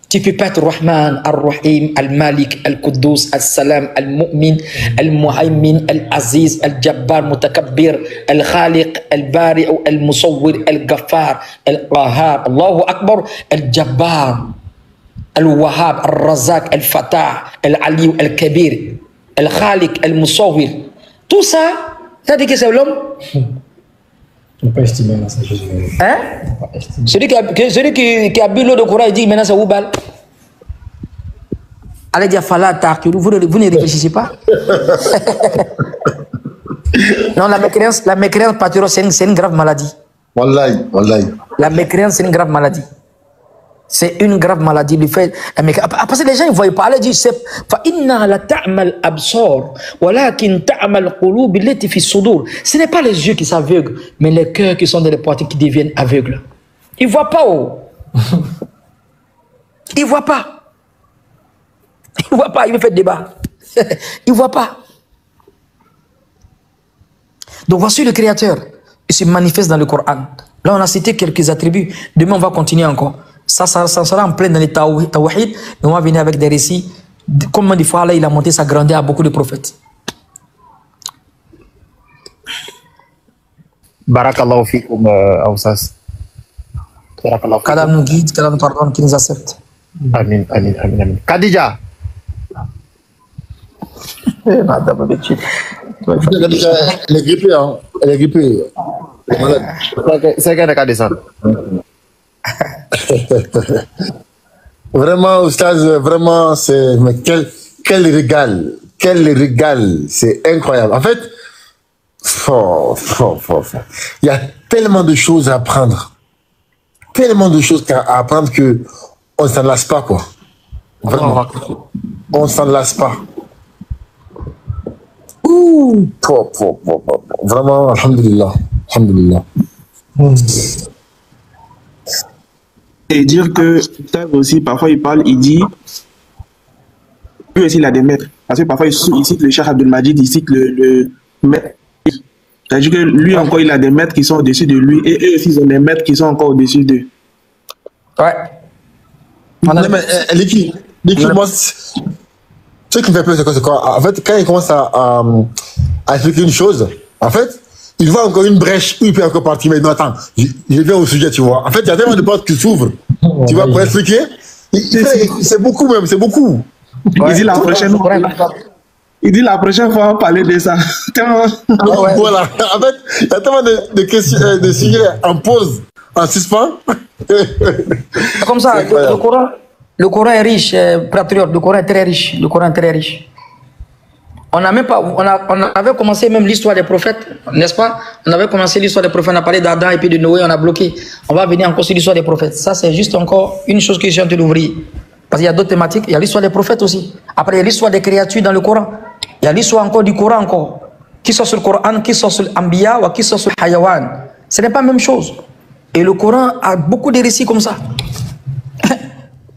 Tu ne peux pas être Rahman, Ar-Rahim, Al-Malik, Al-Quddus, Al-Salam, Al-Mu'min, Al-Muhaymin, Al-Aziz, Al-Jabbar, Mutakabbir, Al-Khaliq, Al-Bari, Al-Musawwir, Al-Ghaffar, Al-Qahar, Allahu Akbar, Al-Jabbar, Al-Wahhab, Al-Razak, Al-Fatah, Al-Ali, Al-Kabir, Al-Khaliq, Al-Musawwir. Tout ça, ça dit que c'est l'homme. On ne peut pas estimer la sagesse. Hein? Celui qui a bu l'eau de Coran, il dit maintenant c'est Oubal. Allez dire Fala Tarki, vous ne réfléchissez pas. Non, la mécréance patron, c'est une grave maladie. Wallahi, wallahi. La mécréance, c'est une grave maladie. C'est une grave maladie. Le fait, parce que les gens ne voient pas. Elle dit ce n'est pas les yeux qui s'aveuglent, mais les cœurs qui sont dans les pratiques qui deviennent aveugles. Ils ne voient pas. Oh. Ils ne voient pas. Ils ne voient pas. Ils veulent faire débat. Ils ne voient pas. Donc voici le Créateur. Il se manifeste dans le Coran. Là, on a cité quelques attributs. Demain, on va continuer encore. Ça sera en plein dans les tawhid. Et on va venir avec des récits. Combien de fois, là, il a monté sa grandeur à beaucoup de prophètes. Barakallahu fikum, Aoussas. Qu'Allah nous guide, qu'Allah nous pardonne, qu'il nous accepte. Amin, amin, amin, amin. Khadija. Elle est grippée, hein. Elle est grippée. Elle est malade. C'est qu'elle est descendre. Vraiment, Oustaz, vraiment, c'est. Mais quel régal. Quel régal. C'est incroyable. En fait, il y a tellement de choses à apprendre. Tellement de choses à apprendre que on ne s'en lasse pas, quoi. Vraiment. On ne s'en lasse pas. Ouh, vraiment, alhamdulillah. Alhamdulillah. Et dire que aussi, parfois il parle, il dit, lui aussi il a des maîtres. Parce que parfois il cite le Cheikh Abdelmajid, il cite le maître. C'est-à-dire que lui encore il a des maîtres qui sont au-dessus de lui et eux aussi ils ont des maîtres qui sont encore au-dessus d'eux. Ouais. Non, mais Liki, moi, ce qui me fait peur, c'est quoi? En fait, quand il commence à expliquer une chose, en fait, il voit encore une brèche où il peut encore partir. Mais non, attends, je viens au sujet, tu vois. En fait, il y a tellement de portes qui s'ouvrent. Tu vois, pour expliquer, c'est beaucoup même, c'est beaucoup. Ouais. Il dit la prochaine fois, on va parler de ça. Voilà. En fait, il y a tellement de questions, de sujets en pause, en suspens. Comme ça, le Coran est riche, patriote. Le Coran est très riche. Le Coran est très riche. On avait commencé même l'histoire des prophètes, n'est-ce pas? On avait commencé l'histoire des prophètes, on a parlé d'Adam et puis de Noé, on a bloqué. On va venir encore sur l'histoire des prophètes. Ça, c'est juste encore une chose que je suis en train d'ouvrir. Parce qu'il y a d'autres thématiques. Il y a l'histoire des prophètes aussi. Après, il y a l'histoire des créatures dans le Coran. Il y a l'histoire encore du Coran encore. Qui sont sur le Coran, qui sont sur l'Ambiya ou qui sont sur le Hayawan. Ce n'est pas la même chose. Et le Coran a beaucoup de récits comme ça.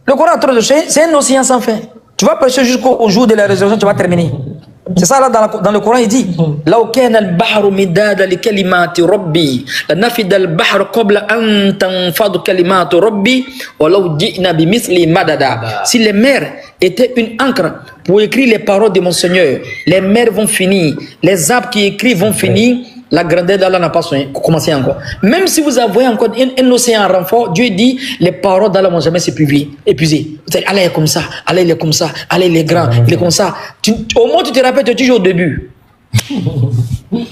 Le Coran, c'est un océan sans fin. Tu vas prêcher jusqu'au jour de la résurrection, tu vas terminer. C'est ça là dans le Coran, il dit لو كان البحر مدادا لكلمات ربي لنفد البحر قبل أن تنفض كلمات ربي ولو جئنا بمثل مددا. Si les mers étaient une encre pour écrire les paroles de mon Seigneur, les mers vont finir, les arbres qui écrivent vont finir. La grandeur d'Allah n'a pas commencé encore. Même si vous avez encore un océan en renfort, Dieu dit les paroles d'Allah ne vont jamais s'épuiser. Allah est comme ça, Allah il est comme ça, Allah il est grand, il est comme ça. Au moins tu te rappelles toujours au début.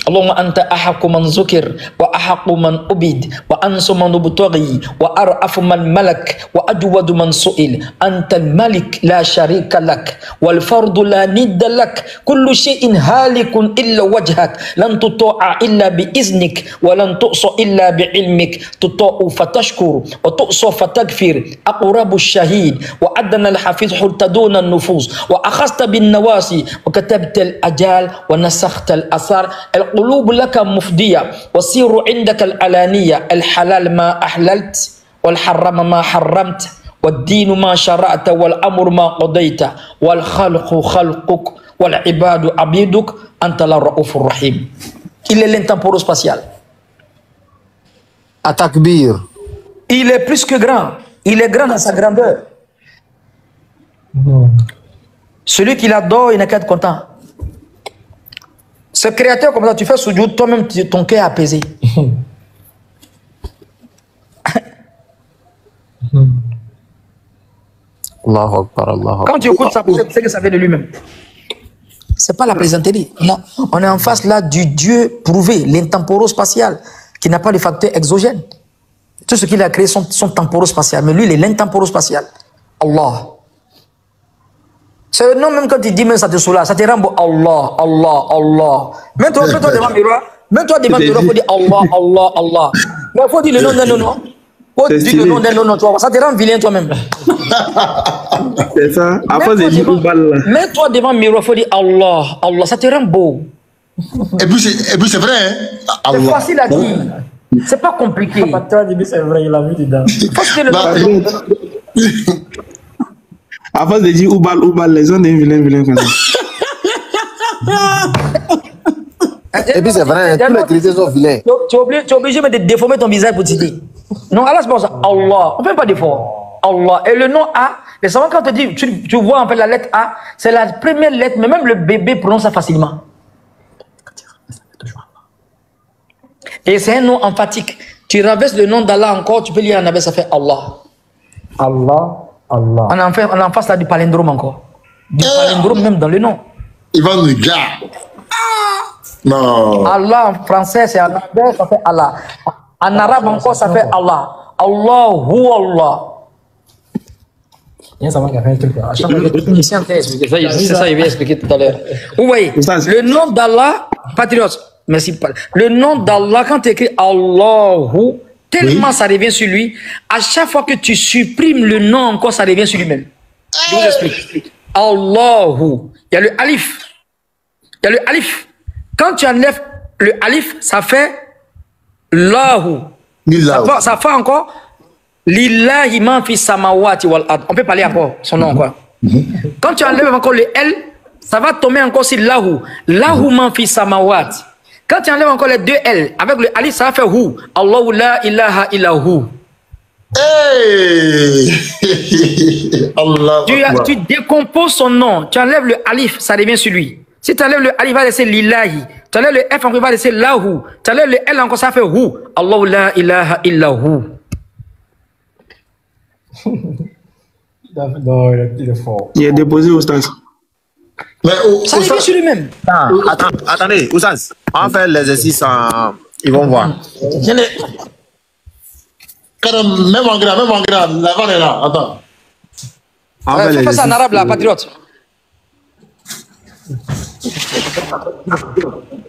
Allahumma anta ahaqu man zukir wa ahaqu man ubid wa ansu man ubtaghi wa ar'afu man malak wa ajwadu man su'il anta al-malik la sharika lak wal fardu la nidda lak kullu shay'in halikun illa wajhak lan tuta'a illa bi iznik wa lan tu'sa illa bi ilmik tuta'u fatashkur wa tu'sa fatagfir aqrabu ash-shahid wa adna al-hafiz hultaduna an-nufus wa akhasta bin nawasi wa katabta al-ajal wa nasakhta al-athar القلوب لك مفدية وسير عندك العلانية الحلال ما أحللت والحرم ما حرمت والدين ما شرعت والأمر ما قضيت والخلق خلقك والعباد عبيدك أنت الرؤوف الرحيم. Il est l'intemporel-spatial. Atakbir. Il est plus que grand. Il est grand dans sa grandeur. Celui qui l'adore, il n'a qu'à être content. Ce créateur comme ça, tu fais soujoud, toi-même ton cœur est apaisé. Allahu Akbar, Allahu Akbar. Quand tu écoutes ça, tu sais que ça vient de lui-même. C'est pas la plaisanterie. On est en face là du Dieu prouvé, l'intemporel-spatial, qui n'a pas de facteur exogène. Tout ce qu'il a créé sont temporo-spatial. Mais lui, il est l'intemporo-spatial. Allah. C'est le nom même quand tu dis, même ça te soulage, ça te rend beau. Allah, Allah, Allah. Mets-toi devant le miroir. Mets-toi devant le miroir, il faut dire Allah, Allah, Allah. Mais il faut dire le nom d'un non. Il faut dire le nom d'un non, tu vois. Ça te rend vilain toi-même. C'est ça. Après, c'est dit mets-toi devant le miroir, il faut dire Allah, Allah. Ça te rend beau. Et puis c'est vrai, hein? C'est facile à dire. C'est pas compliqué. C'est vrai, il a vu dedans. À force de dire Oubal, les gens des vilains comme ça. Et puis c'est vrai, tous les chrétiens sont vilains. Tu es obligé de déformer ton visage pour te dire. Non, Allah, c'est pour ça. Allah. On ne fait pas d'effort. Allah. Et le nom A, les savants, quand tu dis, tu vois en fait la lettre A, c'est la première lettre, mais même le bébé prononce ça facilement. Et c'est un nom emphatique. Tu renverses le nom d'Allah encore, tu peux lire en arabe, ça fait Allah. Allah, Allah. On en face là du palindrome encore. Du palindrome même dans le nom. Il va nous gars. Non. Allah en français, c'est en arabe, ça fait Allah. En arabe encore, ça fait Allah. Allahu Allah. Il y a un savant qui a fait un truc. C'est ça, il vient expliquer tout à l'heure. Vous voyez, le nom d'Allah, patriote, merci. Le nom d'Allah, quand tu écris Allahu, tellement ça revient sur lui, à chaque fois que tu supprimes le nom encore, ça revient sur lui-même. Je vous explique. Allahu. Il y a le alif. Il y a le alif. Quand tu enlèves le alif, ça fait Lahu. Ça fait encore Lillahi man fi samawati wal ard. On peut parler encore son nom quoi. Quand tu enlèves encore le L, ça va tomber encore sur Lahu. Lahu man fi samawati. Quand tu enlèves encore les deux L, avec le alif, ça va faire Hu. Allahu la ilaha illa hu. Hey. Allah. Tu décomposes son nom. Tu enlèves le alif, ça revient sur lui. Si tu enlèves le alif, il va laisser Lillahi. Tu enlèves le F, encore, il va laisser Lahu. Tu enlèves le L, encore, ça fait Hu. Allahu la ilaha illa hu. Non, il est fort. Il est déposé au stade. Mais ça revient sur lui-même. Attendez, Oussas, on va faire l'exercice en... Ils vont voir. Même en gras, la vanne est là, attends. On va faire ça en arabe, là, patriote.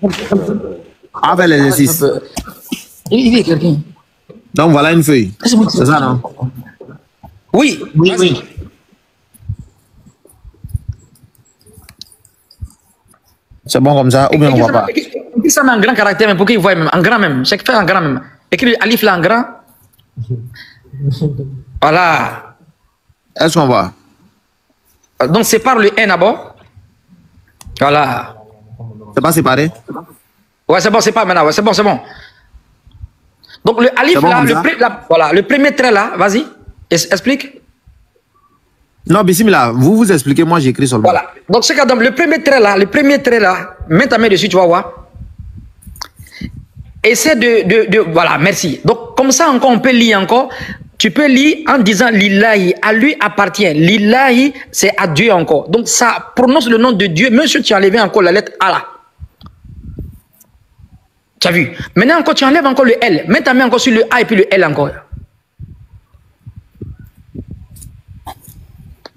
On va faire l'exercice. Il est quelqu'un. Donc voilà une feuille. C'est ça, non? Oui. C'est bon comme ça, ou bien on ne voit pas? Écris ça en grand caractère, mais pour qu'ils voient même, en grand même. Chaque fois en grand même. Écris alif là en grand. Voilà. Est-ce qu'on voit? Donc sépare le N d'abord. Voilà. C'est pas séparé? Ouais, c'est bon, c'est pas maintenant. Ouais, c'est bon. Donc le alif bon là, voilà, le premier trait là, vas-y, explique. Non, Bismillah, vous expliquez, moi j'écris seulement. Voilà. Donc c'est quand le premier trait là, mets ta main dessus, tu vas voir. Essaie voilà, merci. Donc comme ça encore, on peut lire encore. Tu peux lire en disant Lillahi, à lui appartient. Lillahi, c'est à Dieu encore. Donc ça prononce le nom de Dieu, même si tu as enlevé encore la lettre Allah. Tu as vu? Maintenant encore, tu enlèves encore le L. Mets ta main encore sur le A et puis le L encore.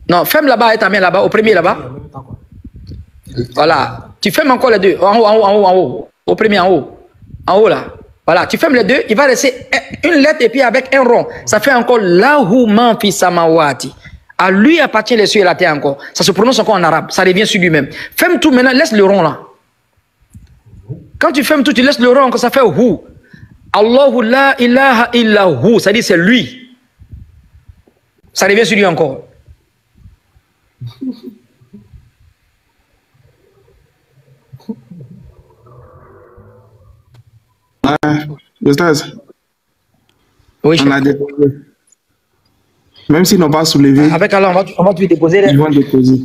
Non, ferme là-bas et ta main là-bas, au premier là-bas. Voilà. Tu fermes encore les deux. En haut. Au premier en haut. En haut là. Voilà. Tu fermes les deux. Il va laisser une lettre et puis avec un rond. Ça fait encore Lahu man fi samawati. À lui appartient les cieux et la terre encore. Ça se prononce encore en arabe. Ça revient sur lui-même. Ferme tout maintenant. Laisse le rond là. Quand tu fermes tout, tu laisses le rond encore. Ça fait Hu. Allahu la ilaha illa hu. Ça dit c'est lui. Ça revient sur lui encore. Oui, on a déposé. Même s'ils n'ont pas soulevé, avec Allah, on va te déposer. Ils vont déposer.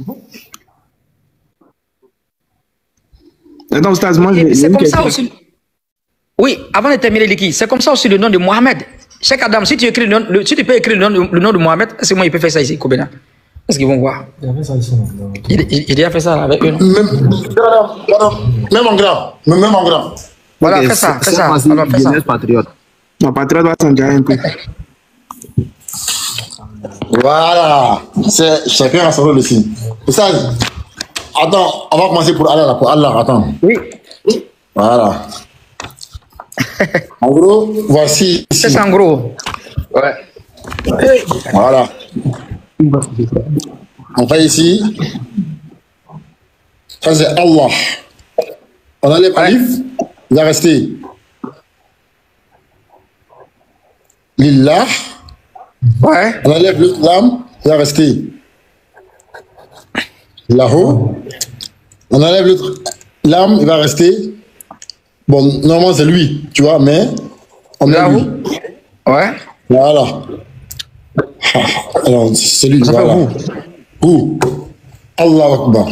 Attends, Staz, moi, c'est comme ça aussi. Oui, avant de terminer l'équipe, c'est comme ça aussi le nom de Mohamed. Cheikh Adam, si tu écris le nom, si tu peux écrire le nom de Mohamed, est-ce que moi il peut faire ça ici, Kobena? Est-ce qu'ils vont voir? Il a fait ça ici. Il a fait ça avec eux, non? Même en grand. Voilà, fais ça, fais ça. Alors, fais ça. Patriote. Non, patriote va s'en dire un peu. Voilà. C'est chacun a son rôle aussi. Ça, attends, on va commencer pour Allah, là, pour Allah, attends. Oui. Voilà. En gros, voici ici. C'est ça en gros. Ouais. Voilà. On fait ici. Ça, c'est Allah. On enlève Alif, il va rester Lillah. Ouais. On enlève l'autre lame, il va rester Lahu. On enlève l'autre lame, il va rester. Bon, normalement c'est lui, tu vois, mais on met Lahu. lui. Ouais. Voilà. Alors, c'est lui, Ça voilà. fait Ouh. Allah Akbar.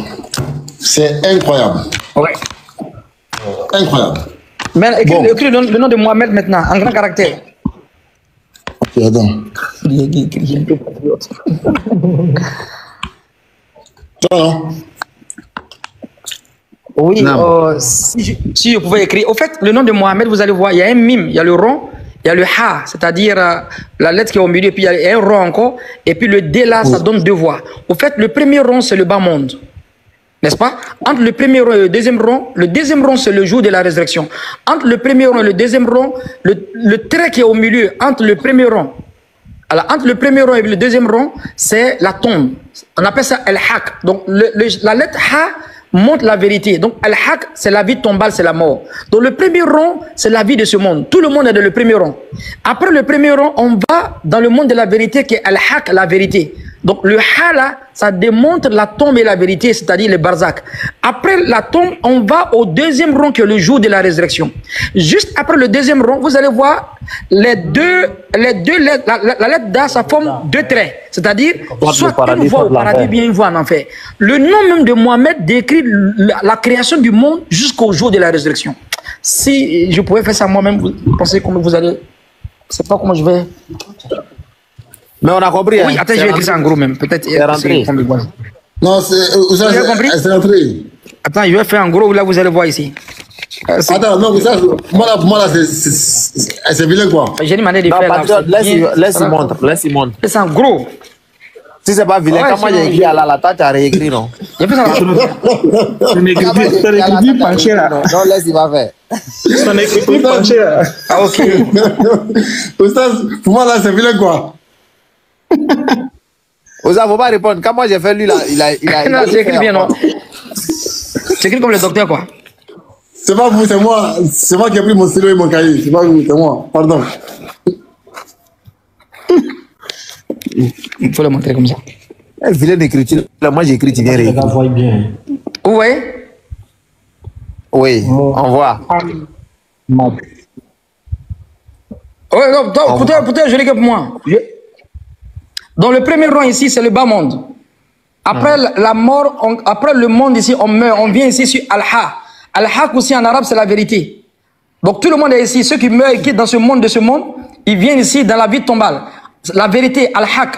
C'est incroyable. Ouais. Incroyable. Mais écris, Bon. écris le nom de Mohamed maintenant, en grand caractère. Ok, attends. Toi, non? Oui, Non. si je pouvais écrire. Au fait, le nom de Mohamed, vous allez voir, il y a un mime, il y a le rond, il y a le ha, c'est-à-dire la lettre qui est au milieu, puis il y a un rond encore, et puis le D là, ça donne deux voix. Au fait, le premier rond, c'est le bas monde. N'est-ce pas? Entre le premier rond et le deuxième rond, c'est le jour de la résurrection. Entre le premier rond et le deuxième rond, le trait qui est au milieu, entre le premier rond, alors entre le premier rond et le deuxième rond, c'est la tombe. On appelle ça el-haq. Donc la lettre ha montre la vérité. Donc el-haq, c'est la vie tombale, c'est la mort. Donc le premier rond, c'est la vie de ce monde. Tout le monde est dans le premier rond. Après le premier rond, on va dans le monde de la vérité qui est el-haq, la vérité. Donc le ha là, ça démontre la tombe et la vérité, c'est-à-dire le barzak. Après la tombe, on va au deuxième rond qui est le jour de la résurrection. Juste après le deuxième rond, vous allez voir les deux lettres, la lettre Da, ça forme deux traits. C'est-à-dire, soit une voie au paradis, bien une voie en enfer. Le nom même de Mohamed décrit la création du monde jusqu'au jour de la résurrection. Si je pouvais faire ça moi-même, vous pensez comment vous allez... Je ne sais pas comment je vais... Mais on a compris. Oui, hein. attends, je vais écrire ça en gros même. Peut-être. rentré. Non, c'est rentré. Attends, je vais faire en gros, là vous allez voir ici. Attends, non, ça, moi là, c'est vilain quoi. J'ai une manière de Non, faire. patriote, laisse-y montre. Laisse-y montre. C'est en gros. Si c'est pas vilain, Ouais, comment j'ai écrit à la tâche, tu as réécrit, non? J'ai fait ça. Ton écriture penché là. Non, laisse, il va faire. Ton écriture penché là. Ah, ok. Pour moi là, c'est vilain quoi. Oza, faut pas répondre. Quand moi j'ai fait lui là, il a Non, c'est écrit bien, non? C'est écrit comme le docteur, quoi. C'est pas vous, c'est moi. C'est moi qui ai pris mon stylo et mon cahier. C'est pas vous, c'est moi. Pardon. Il faut le montrer comme ça. Un vilain d'écriture. Là, moi j'ai écrit, tu viens Les réécrire. gars voient bien. Ouais. Oui, on voit. Ouais, non, peut-être, je l'ai que pour moi. Dans le premier rang ici, c'est le bas monde. Après la mort, après le monde ici, on meurt. On vient ici sur Al-Ha. Al-Haq aussi en arabe, c'est la vérité. Donc tout le monde est ici. Ceux qui meurent et quittent dans ce monde de ce monde, ils viennent ici dans la vie tombale. La vérité, Al-Haq.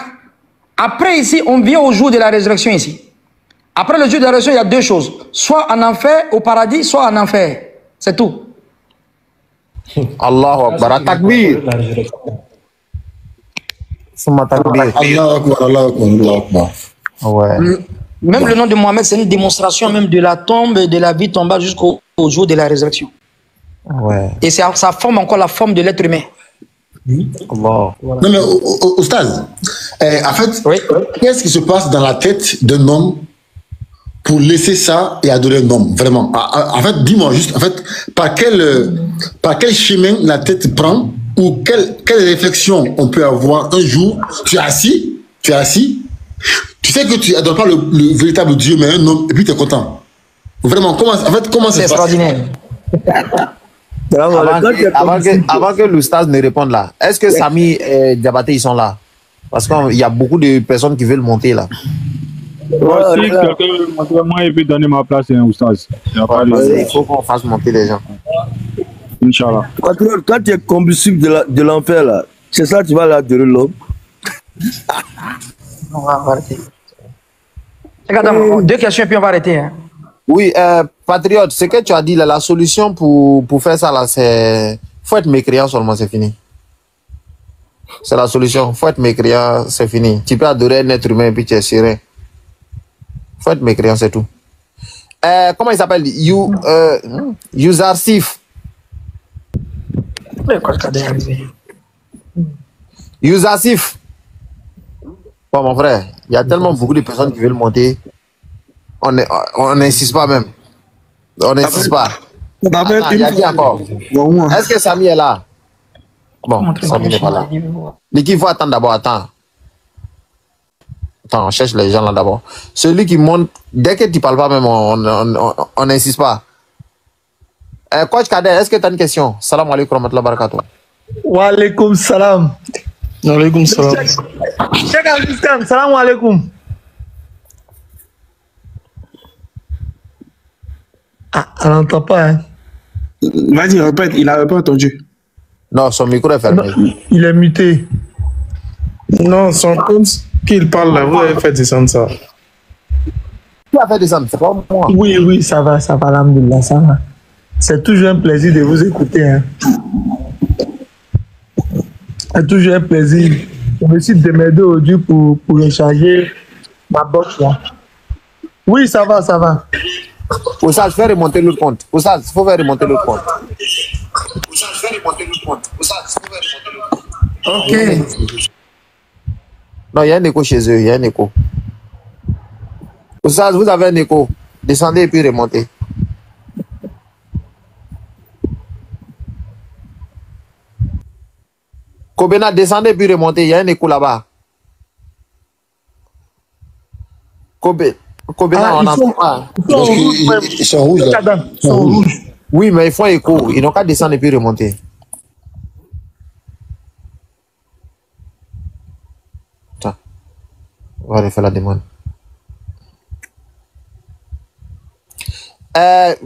Après ici, on vient au jour de la résurrection ici. Après le jour de la résurrection, il y a deux choses. Soit en enfer, au paradis, soit en enfer. C'est tout. Allahu Akbar. Takbir. La résurrection. Summa takbir. Allah Akbar, Allah Akbar, Allah Akbar. Ouais. Même le nom de Mohamed, c'est une démonstration même de la tombe, de la vie tombale jusqu'au jour de la résurrection. Ouais. Et ça forme encore la forme de l'être humain. Allah. Non mais Oustaz, en fait, Oui. qu'est-ce qui se passe dans la tête d'un homme pour laisser ça et adorer un homme, vraiment? En fait, dis-moi juste, en fait, par quel chemin la tête prend ou quelle réflexion on peut avoir un jour, tu es assis, tu sais que tu n'adores pas le véritable Dieu, mais un homme, et puis tu es content. Vraiment, comment C'est ça se passe? extraordinaire. Avant que l'oustaz ne réponde là, est-ce que Samy et Diabaté ils sont là? Parce qu'il y a beaucoup de personnes qui veulent monter là. Moi, si quelqu'un veut montrer, moi, il peut donner ma place à un oustaz. Il faut qu'on fasse monter les gens. Inch'Allah. Quand tu es combustible de l'enfer là, c'est ça tu vas l'adorer l'homme. On va arrêter. Regarde, deux questions et puis on va arrêter. Hein. Oui, Patriote, ce que tu as dit, là, la solution pour faire ça, là, c'est... faut être mécréant seulement, c'est fini. C'est la solution. Faut être mécréant, c'est fini. Tu peux adorer un être humain et puis tu es serein. Faut être mécréant, c'est tout. Comment il s'appelle? Youzarsif. Youzarsif. Bon, mon frère, il y a tellement beaucoup de personnes qui veulent monter. On n'insiste pas même. On n'insiste pas. Attends, il y a qui encore? Est-ce que Samy est là? Bon, Samy n'est pas là. Mais qu'il faut attendre d'abord, attends. Attends, on cherche les gens là d'abord. Celui qui monte, dès que tu parles pas même, on n'insiste pas. Coach Kader, est-ce que tu as une question? Salam alaikum wa rahmatullahi wa barakatuh. Wa alaikum salam. Wa alaikum salam. Cheikh Al-Islam, salam alaikum. Ah, on n'entend pas, hein. Vas-y, répète, il n'avait pas entendu. Non, son micro est fermé. Non, il est muté. Non, son compte qu'il parle là, vous avez fait descendre ça. Qui a fait descendre? C'est pas moi. Oui, oui, ça va, alhamdoulilah, ça va. C'est toujours un plaisir de vous écouter, hein. C'est toujours un plaisir. Je me suis démerdé aujourd'hui pour recharger ma box là. Oui, ça va, ça va. Pour ça, je fais remonter l'autre compte. Pour ça, il faut faire remonter l'autre compte. Ok. Non, il y a un écho chez eux, il y a un écho. Pour ça, vous avez un écho. Descendez et puis remontez. Kobena, descendez et puis remontez. Il y a un écho là-bas. Kobena, on n'entend pas. Ils sont rouges là. Ils sont rouges. Oui, mais ils font écho. Ils n'ont qu'à descendre et puis remonter. Attends. On va refaire la demande.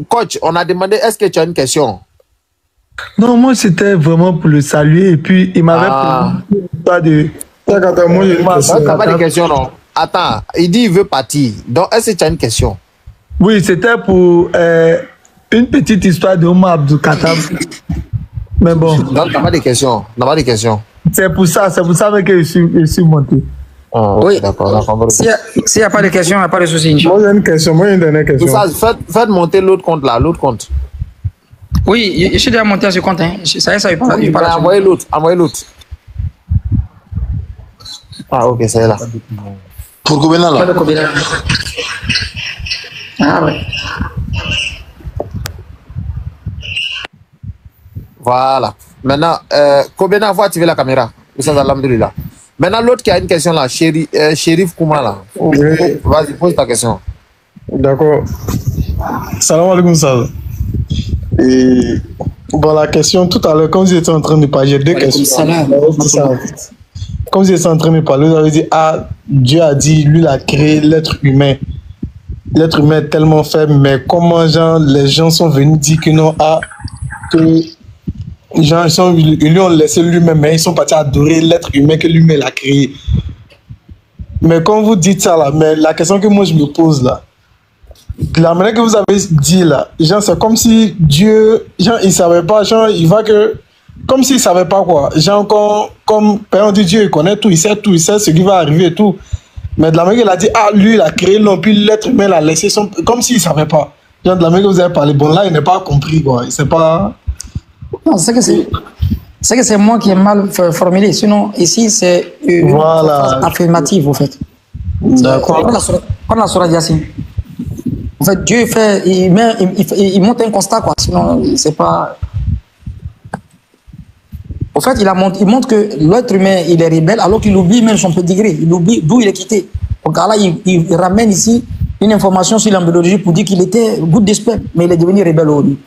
Coach, on a demandé, est-ce que tu as une question? Non, moi c'était vraiment pour le saluer et puis il m'avait pas de... Moi j'ai une question. T'as pas de question, non? Attends, il dit il veut partir. Donc, est-ce que tu as une question? Oui, c'était pour une petite histoire de Omar Abdou Katab. Mais bon. Donc, t'as pas de question. T'as pas de question. C'est pour ça que je suis monté. Oh, oui, d'accord. S'il n'y a pas de question, il n'y a pas de souci. Moi j'ai une question, moi j'ai une dernière question. Pour ça, faites monter l'autre compte là, l'autre compte. Oui, je suis déjà monté à ce compte. Hein. Ça y est, il parle. Envoyez l'autre, Ah, ok, ça y est là. Pour Kobena là. Ah ouais. Voilà. Maintenant, Kobena, faut activer la caméra. Alhamdulillah. Maintenant, l'autre qui a une question là, Chérif Kouma là. Vas-y, pose ta question. D'accord. Salam alaikum salam. Et bon, la question tout à l'heure, comme vous étiez en train de parler, j'ai deux questions. Comme vous étiez en train de parler, vous avez dit, ah, Dieu a dit, lui, il a créé l'être humain. L'être humain est tellement faible, mais comment les gens sont venus dire que non, que les gens ils lui ont laissé lui-même, mais ils sont partis adorer l'être humain que lui-même a créé. Mais quand vous dites ça là, mais la question que moi je me pose là, la manière que vous avez dit là, c'est comme si Dieu, il savait pas, il va que, comme s'il savait pas quoi. Comme Père de Dieu, il connaît tout, il sait ce qui va arriver et tout. Mais de la manière qu'il a dit, ah, lui, il a créé l'homme, puis l'être humain l'a laissé, comme s'il savait pas. De la manière que vous avez parlé, bon là, il n'est pas compris quoi, il sait pas. Non, c'est que c'est moi qui ai mal formulé. Sinon, ici, c'est une phrase affirmative, en fait. D'accord. Comme la Sourate Yassine. En fait, Dieu il montre un constat, quoi. Sinon, c'est pas... En fait, il montre que l'être humain, il est rebelle, alors qu'il oublie même son pédigré. Il oublie d'où il est quitté. Donc là, il ramène ici une information sur l'embryologie pour dire qu'il était goutte d'espèce, mais il est devenu rebelle aujourd'hui.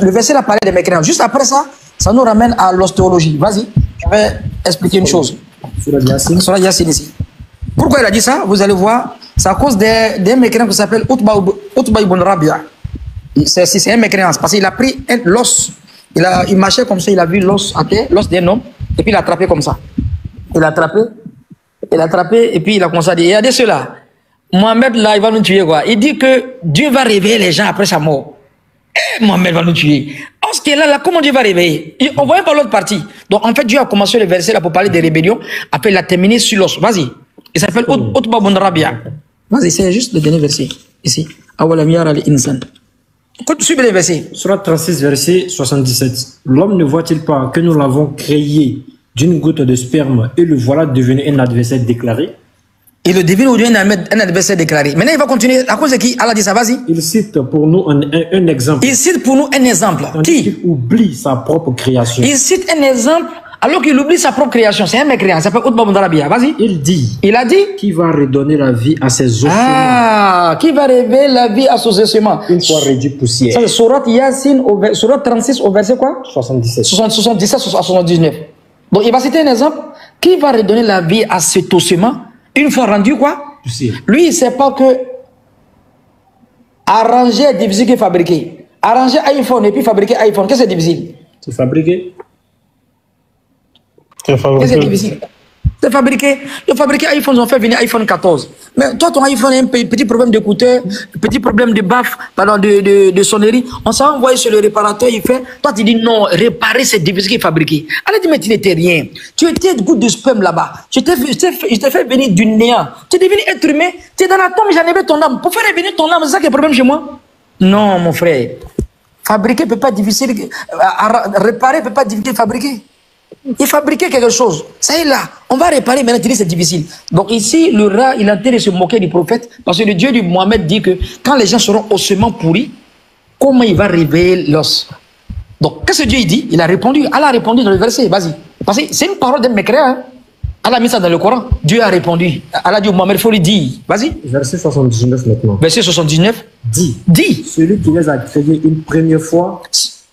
Le verset a parlé des mécréants. Juste après ça, ça nous ramène à l'ostéologie. Vas-y, je vais expliquer une chose. Sur la Yassine ici. Pourquoi il a dit ça? Vous allez voir. C'est à cause des mécréants qui s'appellent Utba ibn Rabia. C'est un mécréant parce qu'il a pris l'os. Il marchait comme ça, il a vu l'os à terre, l'os d'un homme, et puis il a attrapé comme ça. Il a attrapé, et puis il a commencé à dire, regardez cela. Mohamed, là, il va nous tuer, quoi. Il dit que Dieu va réveiller les gens après sa mort. Eh, Mohamed va nous tuer. En ce qui est là, comment Dieu va réveiller? On voit pas l'autre partie. Donc, en fait, Dieu a commencé le verset là pour parler des rébellions. Après, il a terminé sur l'os. Vas-y. Il s'appelle Utba bin Rabia. Vas-y, c'est juste le dernier verset. Ici. Awalam yara al-insan. Quand tu suis les versets. Surat 36, verset 77. L'homme ne voit-il pas que nous l'avons créé d'une goutte de sperme et le voilà devenu un adversaire déclaré? Il le devine aujourd'hui un adversaire déclaré. Maintenant, il va continuer. À cause de qui? Allah dit ça, vas-y. Il cite pour nous un exemple. Il cite pour nous un exemple. Qui? Il oublie sa propre création. Il cite un exemple alors qu'il oublie sa propre création. C'est un mécréant. Il s'appelle Utba bin Rabia. Vas-y. Il a dit. Qui va redonner la vie à ses ossements. Ah, qui va révéler la vie à ses ossements. Une fois réduit poussière. C'est Surat Yasin, Surat 36 au verset quoi? 77. 77 à 79. Donc, il va citer un exemple. Qui va redonner la vie à cet ossement une fois rendu quoi? Poussière. Lui, il ne sait pas que arranger est difficile que fabriquer. Arranger iPhone et puis fabriquer iPhone, qu'est-ce que c'est difficile? C'est fabriquer. Qu'est-ce que c'est difficile? C'est fabriquer. Ils ont fabriqué iPhone, ils ont fait venir iPhone 14. Mais toi, ton iPhone a un petit problème d'écouteur, petit problème de baffe, pardon, de sonnerie. On s'est envoyé sur le réparateur, il fait. Toi, tu dis non, réparer, c'est difficile que fabriquer. Elle dit, mais tu n'étais rien. Tu étais de goutte de sperme là-bas. Je t'ai fait venir du néant. Tu es devenu être humain. Tu es dans la tombe, j'en ai ton âme. Pour faire revenir ton âme, c'est ça qui est le problème chez moi? Non, mon frère. Fabriquer peut pas être difficile. Réparer peut pas être difficile de fabriquer. Il fabriquait quelque chose. Ça y est là. On va réparer, maintenant tu dis c'est difficile. Donc ici, le rat, il est en train de se moquer du prophète. Parce que le Dieu du Mohammed dit que quand les gens seront ossements pourris, comment il va réveiller l'os? Donc, qu'est-ce que Dieu dit? Il a répondu. Allah a répondu dans le verset. Vas-y. Parce que c'est une parole d'un mécréant. Hein? Allah a mis ça dans le Coran. Dieu a répondu. Allah dit au Mohammed, il faut lui dire. Vas-y. Verset 79 maintenant. Verset 79. Dis. Celui qui les a créés une première fois.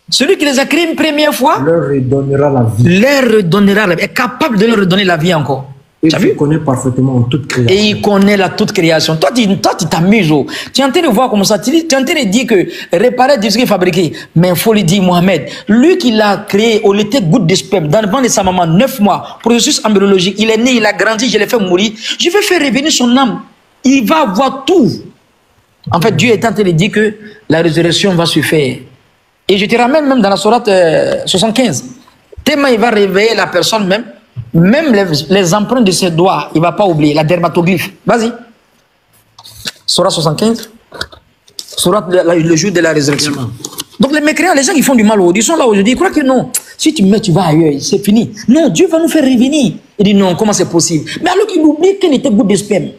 Celui qui les a créés une première fois leur redonnera la vie. Leur redonnera la vie. Est capable de leur redonner la vie encore. Et il connaît parfaitement toute création. Et il connaît toute création. Toi, tu t'amuses. Tu es en train de voir comme ça. Tu es en train de dire que réparer du ce qui est fabriqué. Mais il faut lui dire, Mohamed, lui qui l'a créé, au l'été goutte de sperme, dans le ventre de sa maman, 9 mois, processus embryologique. Il est né, il a grandi, je l'ai fait mourir. Je vais faire revenir son âme. Il va avoir tout. En fait, Dieu est en train de dire que la résurrection va se faire. Et je te ramène même dans la sourate 75. Tellement il va réveiller la personne même les empreintes de ses doigts, il ne va pas oublier, la dermatoglyphe. Vas-y. Sourate 75. Sourate le jour de la résurrection. Donc les mécréants, les gens qui font du mal aujourd'hui, ils sont là aujourd'hui, ils croient que non. Si tu meurs, tu vas ailleurs, c'est fini. Non, Dieu va nous faire revenir. Il dit non, comment c'est possible? Mais alors qu'il oublie qu'il était goutte de sperme.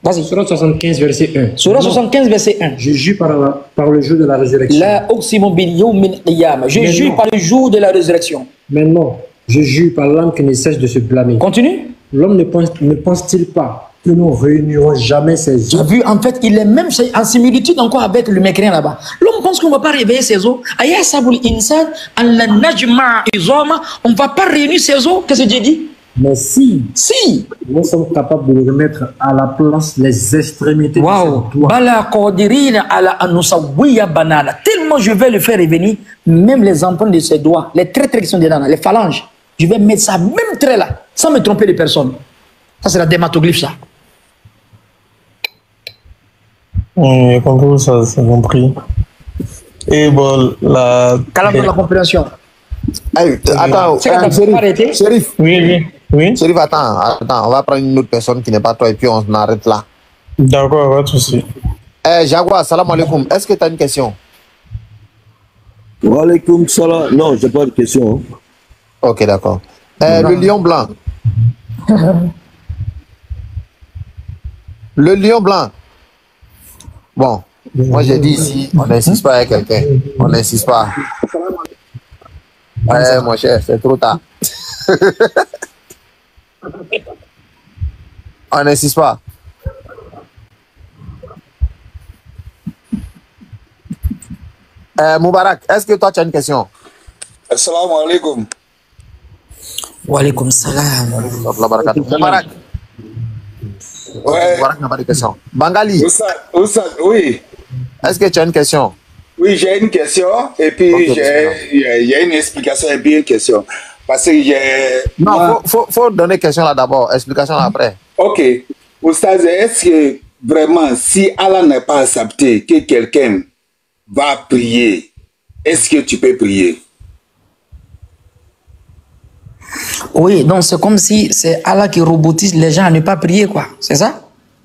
Vas-y. Surat 75, verset 1. Surat 75, verset 1. Je jure par le jour de la résurrection. Je jure par le jour de la résurrection. Maintenant, je jure par l'âme qui ne cesse de se blâmer. Continue. L'homme ne pense-t-il pas que nous réunirons jamais ses os? Tu as vu, en fait, il est même en similitude encore avec le mécréant là-bas. L'homme pense qu'on ne va pas réveiller ses os. On ne va pas réunir ses os. Qu'est-ce que Dieu dit? Mais si nous sommes capables de remettre à la place les extrémités de ses doigts. Tellement je vais le faire revenir, même les empreintes de ses doigts, les traits qui sont dedans, les phalanges, je vais mettre ça, même trait là, sans me tromper de personne. Ça, c'est la dermatoglyphe, ça. Oui, compris, ça, c'est compris. Et bon, la compréhension. Hey, attends, Chérif. Oui. Chérif, attends, on va prendre une autre personne qui n'est pas toi et puis on arrête là. D'accord, pas de souci. Jaguar, salam alaikum. Est-ce que tu as une question? Wa alaikum salam. Non, j'ai pas de question. Ok, d'accord. Le lion blanc. Le lion blanc. Bon, moi j'ai dit ici, on n'insiste pas avec quelqu'un. On n'insiste pas. Ouais, mon cher, c'est trop tard. On n'insiste pas. Moubarak, est-ce que toi tu as une question? Assalamu alaikum. Wa alaikum salam. Moubarak. Ouais. Moubarak n'a pas de question. Bangali. Oussad, oui. Est-ce que tu as une question? Oui, j'ai une question et puis il y a une explication et puis une question. Parce que j'ai... Non, faut donner question là d'abord, explication là après. Ok. Oustaz, est-ce que vraiment, si Allah n'a pas accepté que quelqu'un va prier, est-ce que tu peux prier? Oui, donc c'est comme si c'est Allah qui robotise les gens à ne pas prier, quoi. C'est ça?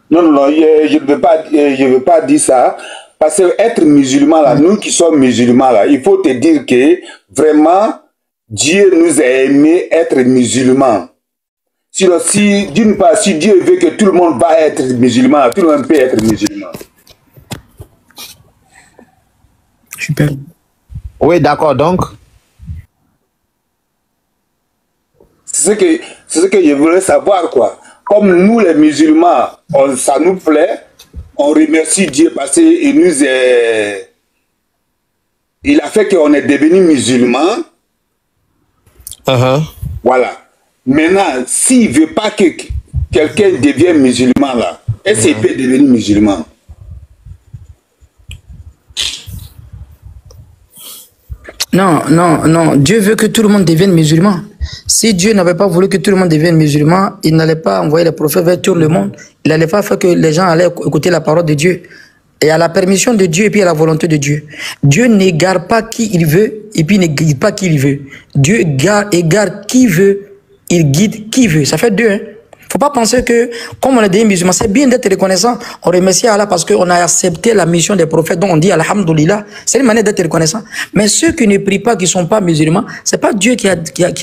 Non, non, non, je ne veux pas dire ça. Parce que être musulman, là, nous qui sommes musulmans, là, il faut te dire que vraiment, Dieu nous a aimé être musulmans. Sinon, si, d'une part, si Dieu veut que tout le monde va être musulman, tout le monde peut être musulman. Super. Oui, d'accord, donc. C'est ce que je voulais savoir, quoi. Comme nous, les musulmans, ça nous plaît, on remercie Dieu parce qu'il nous est... Il a fait qu'on est devenu musulmans. Voilà. Maintenant, s'il ne veut pas que quelqu'un devienne musulman, là, est-ce qu'il peut devenir musulman? Non, non, non. Dieu veut que tout le monde devienne musulman. Si Dieu n'avait pas voulu que tout le monde devienne musulman, il n'allait pas envoyer les prophètes vers tout le monde. Il n'allait pas faire que les gens allaient écouter la parole de Dieu. Et à la permission de Dieu et puis à la volonté de Dieu. Dieu n'égare pas qui il veut et puis ne guide pas qui il veut. Dieu égare qui veut, il guide qui veut. Ça fait deux, hein. Faut pas penser que, comme on est des musulmans, c'est bien d'être reconnaissant. On remercie Allah parce qu'on a accepté la mission des prophètes. Donc on dit Alhamdulillah. C'est une manière d'être reconnaissant. Mais ceux qui ne prient pas, qui ne sont pas musulmans, c'est pas Dieu qui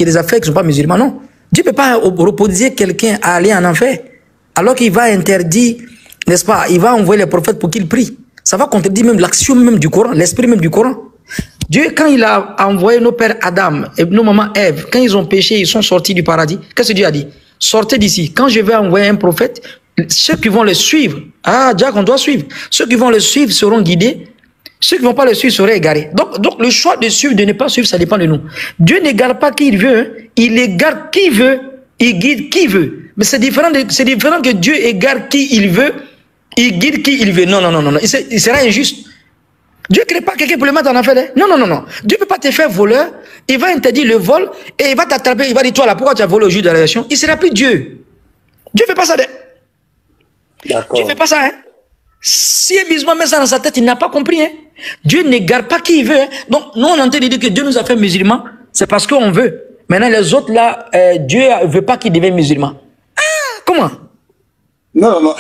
les a fait, qui ne sont pas musulmans, non. Dieu ne peut pas reposer quelqu'un à aller en enfer. Alors qu'il va interdire, n'est-ce pas, il va envoyer les prophètes pour qu'ils prient. Ça va contredire même l'action même du Coran, l'esprit même du Coran. Dieu, quand il a envoyé nos pères Adam et nos mamans Ève, quand ils ont péché, ils sont sortis du paradis. Qu'est-ce que Dieu a dit? Sortez d'ici. Quand je vais envoyer un prophète, ceux qui vont le suivre, Jack, on doit suivre. Ceux qui vont le suivre seront guidés. Ceux qui ne vont pas le suivre seront égarés. Donc le choix de suivre, de ne pas suivre, ça dépend de nous. Dieu n'égare pas qui il veut, hein. Il égare qui veut, il guide qui veut. Mais c'est différent que Dieu égare qui il veut, il guide qui il veut. Non, non, non, non, non. Il sera injuste. Dieu ne crée pas quelqu'un pour le mettre en enfer. Hein? Non, non, non, non. Dieu ne peut pas te faire voleur. Il va interdire le vol et il va t'attraper. Il va dire, toi là, pourquoi tu as volé au jour de la réaction? Il ne sera plus Dieu. Dieu ne fait pas ça. D'accord. Dieu ne fait pas ça. Hein? Si un musulman met ça dans sa tête, il n'a pas compris. Hein? Dieu n'égare pas qui il veut. Hein? Donc, nous, on entend dire que Dieu nous a fait musulmans. C'est parce qu'on veut. Maintenant, les autres là, Dieu ne veut pas qu'ils deviennent musulmans. Ah, comment? Non, non.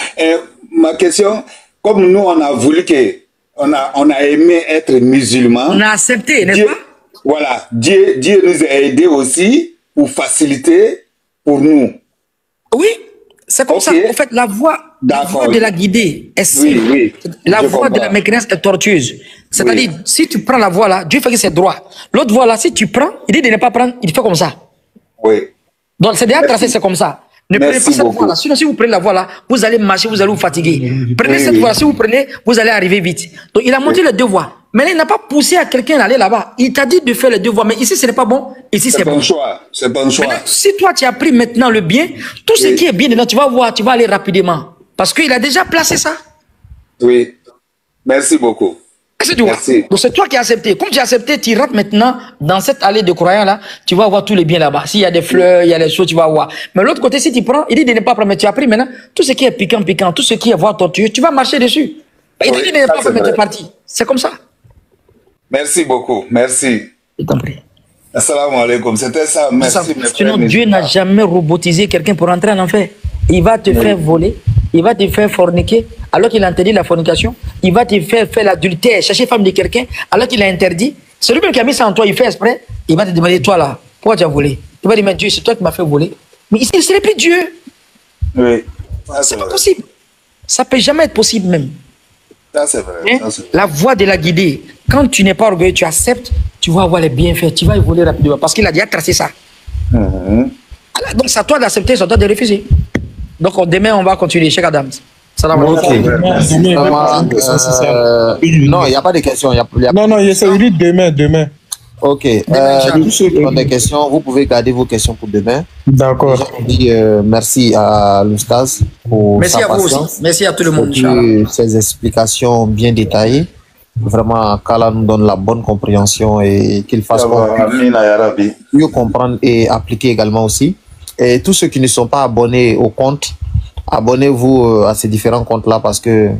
Ma question, comme nous, on a voulu que on a aimé être musulman. On a accepté, n'est-ce pas? Voilà. Dieu nous a aidés aussi pour faciliter pour nous. Oui, c'est comme ça. En fait, la voie de la guidée est simple. Oui, oui, la voie de la mécanique est tortueuse. C'est-à-dire, si tu prends la voie là, Dieu fait que c'est droit. L'autre voie là, si tu prends, il dit de ne pas prendre, il fait comme ça. Oui. Donc, c'est déjà tracé, c'est comme ça. Ne prenez pas cette voie-là. Sinon, si vous prenez la voie-là, vous allez marcher, vous allez vous fatiguer. Prenez cette voie-là. Si vous prenez, vous allez arriver vite. Donc, il a montré les deux voies. Mais il n'a pas poussé à quelqu'un d'aller là-bas. Il t'a dit de faire les deux voies. Mais ici, ce n'est pas bon. Ici, c'est bon. C'est bon choix. Maintenant, si toi, tu as pris maintenant le bien, tout ce qui est bien dedans, tu vas voir, tu vas aller rapidement. Parce qu'il a déjà placé ça. Oui. Merci beaucoup. Merci. Donc c'est toi qui as accepté. Comme tu as accepté, tu rentres maintenant dans cette allée de croyants là, tu vas voir tous les biens là-bas. S'il y a des fleurs, il y a des choses, tu vas voir. Mais l'autre côté, si tu prends, il dit de ne pas prendre, mais tu as pris maintenant, tout ce qui est piquant, tout ce qui est voire tortueux, tu vas marcher dessus. Il dit de ne pas prendre, mais tu es parti. C'est comme ça. Merci beaucoup. Merci. Je t'en prie. Assalamu alaikum. C'était ça. Merci. Sinon, Dieu n'a jamais robotisé quelqu'un pour entrer en enfer. Il va te faire voler. Il va te faire forniquer alors qu'il a interdit la fornication. Il va te faire l'adultère, chercher femme de quelqu'un alors qu'il a interdit. C'est lui-même qui a mis ça en toi, il fait exprès. Il va te demander, toi là, pourquoi tu as volé? Il va dire, mais Dieu, c'est toi qui m'as fait voler. Mais il ne serait plus Dieu. Oui. C'est pas possible. Ça ne peut jamais être possible même. Ça, c'est vrai. Hein? La voie de la guidée, quand tu n'es pas orgueilleux, tu acceptes, tu vas avoir les bienfaits, tu vas évoluer rapidement parce qu'il a déjà tracé ça. Alors, donc c'est à toi d'accepter, c'est à toi de refuser. Donc demain, on va continuer. Cheikh Adams. Salam alaikum. Non, il n'y a pas de questions. Non, non, il dit demain. Ok. Tous ceux qui ont des questions, vous pouvez garder vos questions pour demain. D'accord. Je dis merci à l'Oustaz pour merci sa à vous patience, aussi. Merci à tout le monde. pour ces explications bien détaillées. Vraiment, qu'Allah nous donne la bonne compréhension et qu'il fasse mieux comprendre et appliquer également aussi. Et tous ceux qui ne sont pas abonnés au compte, abonnez-vous à ces différents comptes-là parce que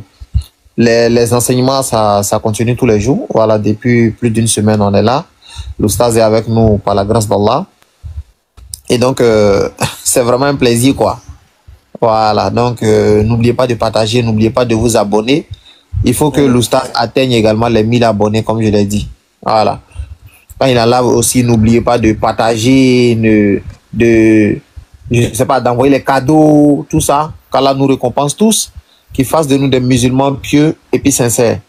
les enseignements, ça continue tous les jours. Voilà, depuis plus d'une semaine, on est là. L'Oustaz est avec nous par la grâce d'Allah. Et donc, c'est vraiment un plaisir, quoi. Voilà, donc n'oubliez pas de partager, n'oubliez pas de vous abonner. Il faut que l'Oustaz atteigne également les 1000 abonnés, comme je l'ai dit. Voilà. Quand il est là aussi, n'oubliez pas de partager, je sais pas, d'envoyer les cadeaux, tout ça, qu'Allah nous récompense tous, qu'il fasse de nous des musulmans pieux et puis sincères.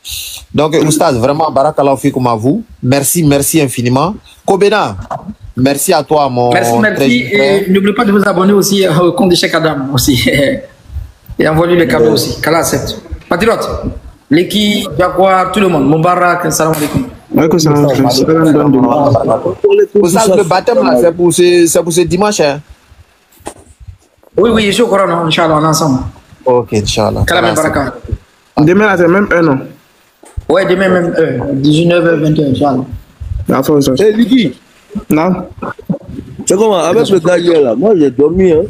Donc, Oustaz, vraiment, barakallahu fikum à vous. Merci, merci infiniment. Kobena, merci à toi, mon Merci. Et n'oubliez pas de vous abonner aussi au compte de Cheikh Adam aussi. Et envoyez le cadeau aussi. Qu'Allah accepte. Patriote, l'équipe, Jaguar, tout le monde. Moubarak, salam alaikum. Le baptême, là, c'est pour ce dimanche. Hein? Oui, je suis au Coran, Inch'Allah, on est ensemble. Ok, Inch'Allah. Kalam Baraka. Demain, c'est même heure, non? Ouais, demain, même heure. 19h, 20h, Inch'Allah. Eh, Liki. Non. C'est comment? Avec le gars là, moi j'ai dormi, hein.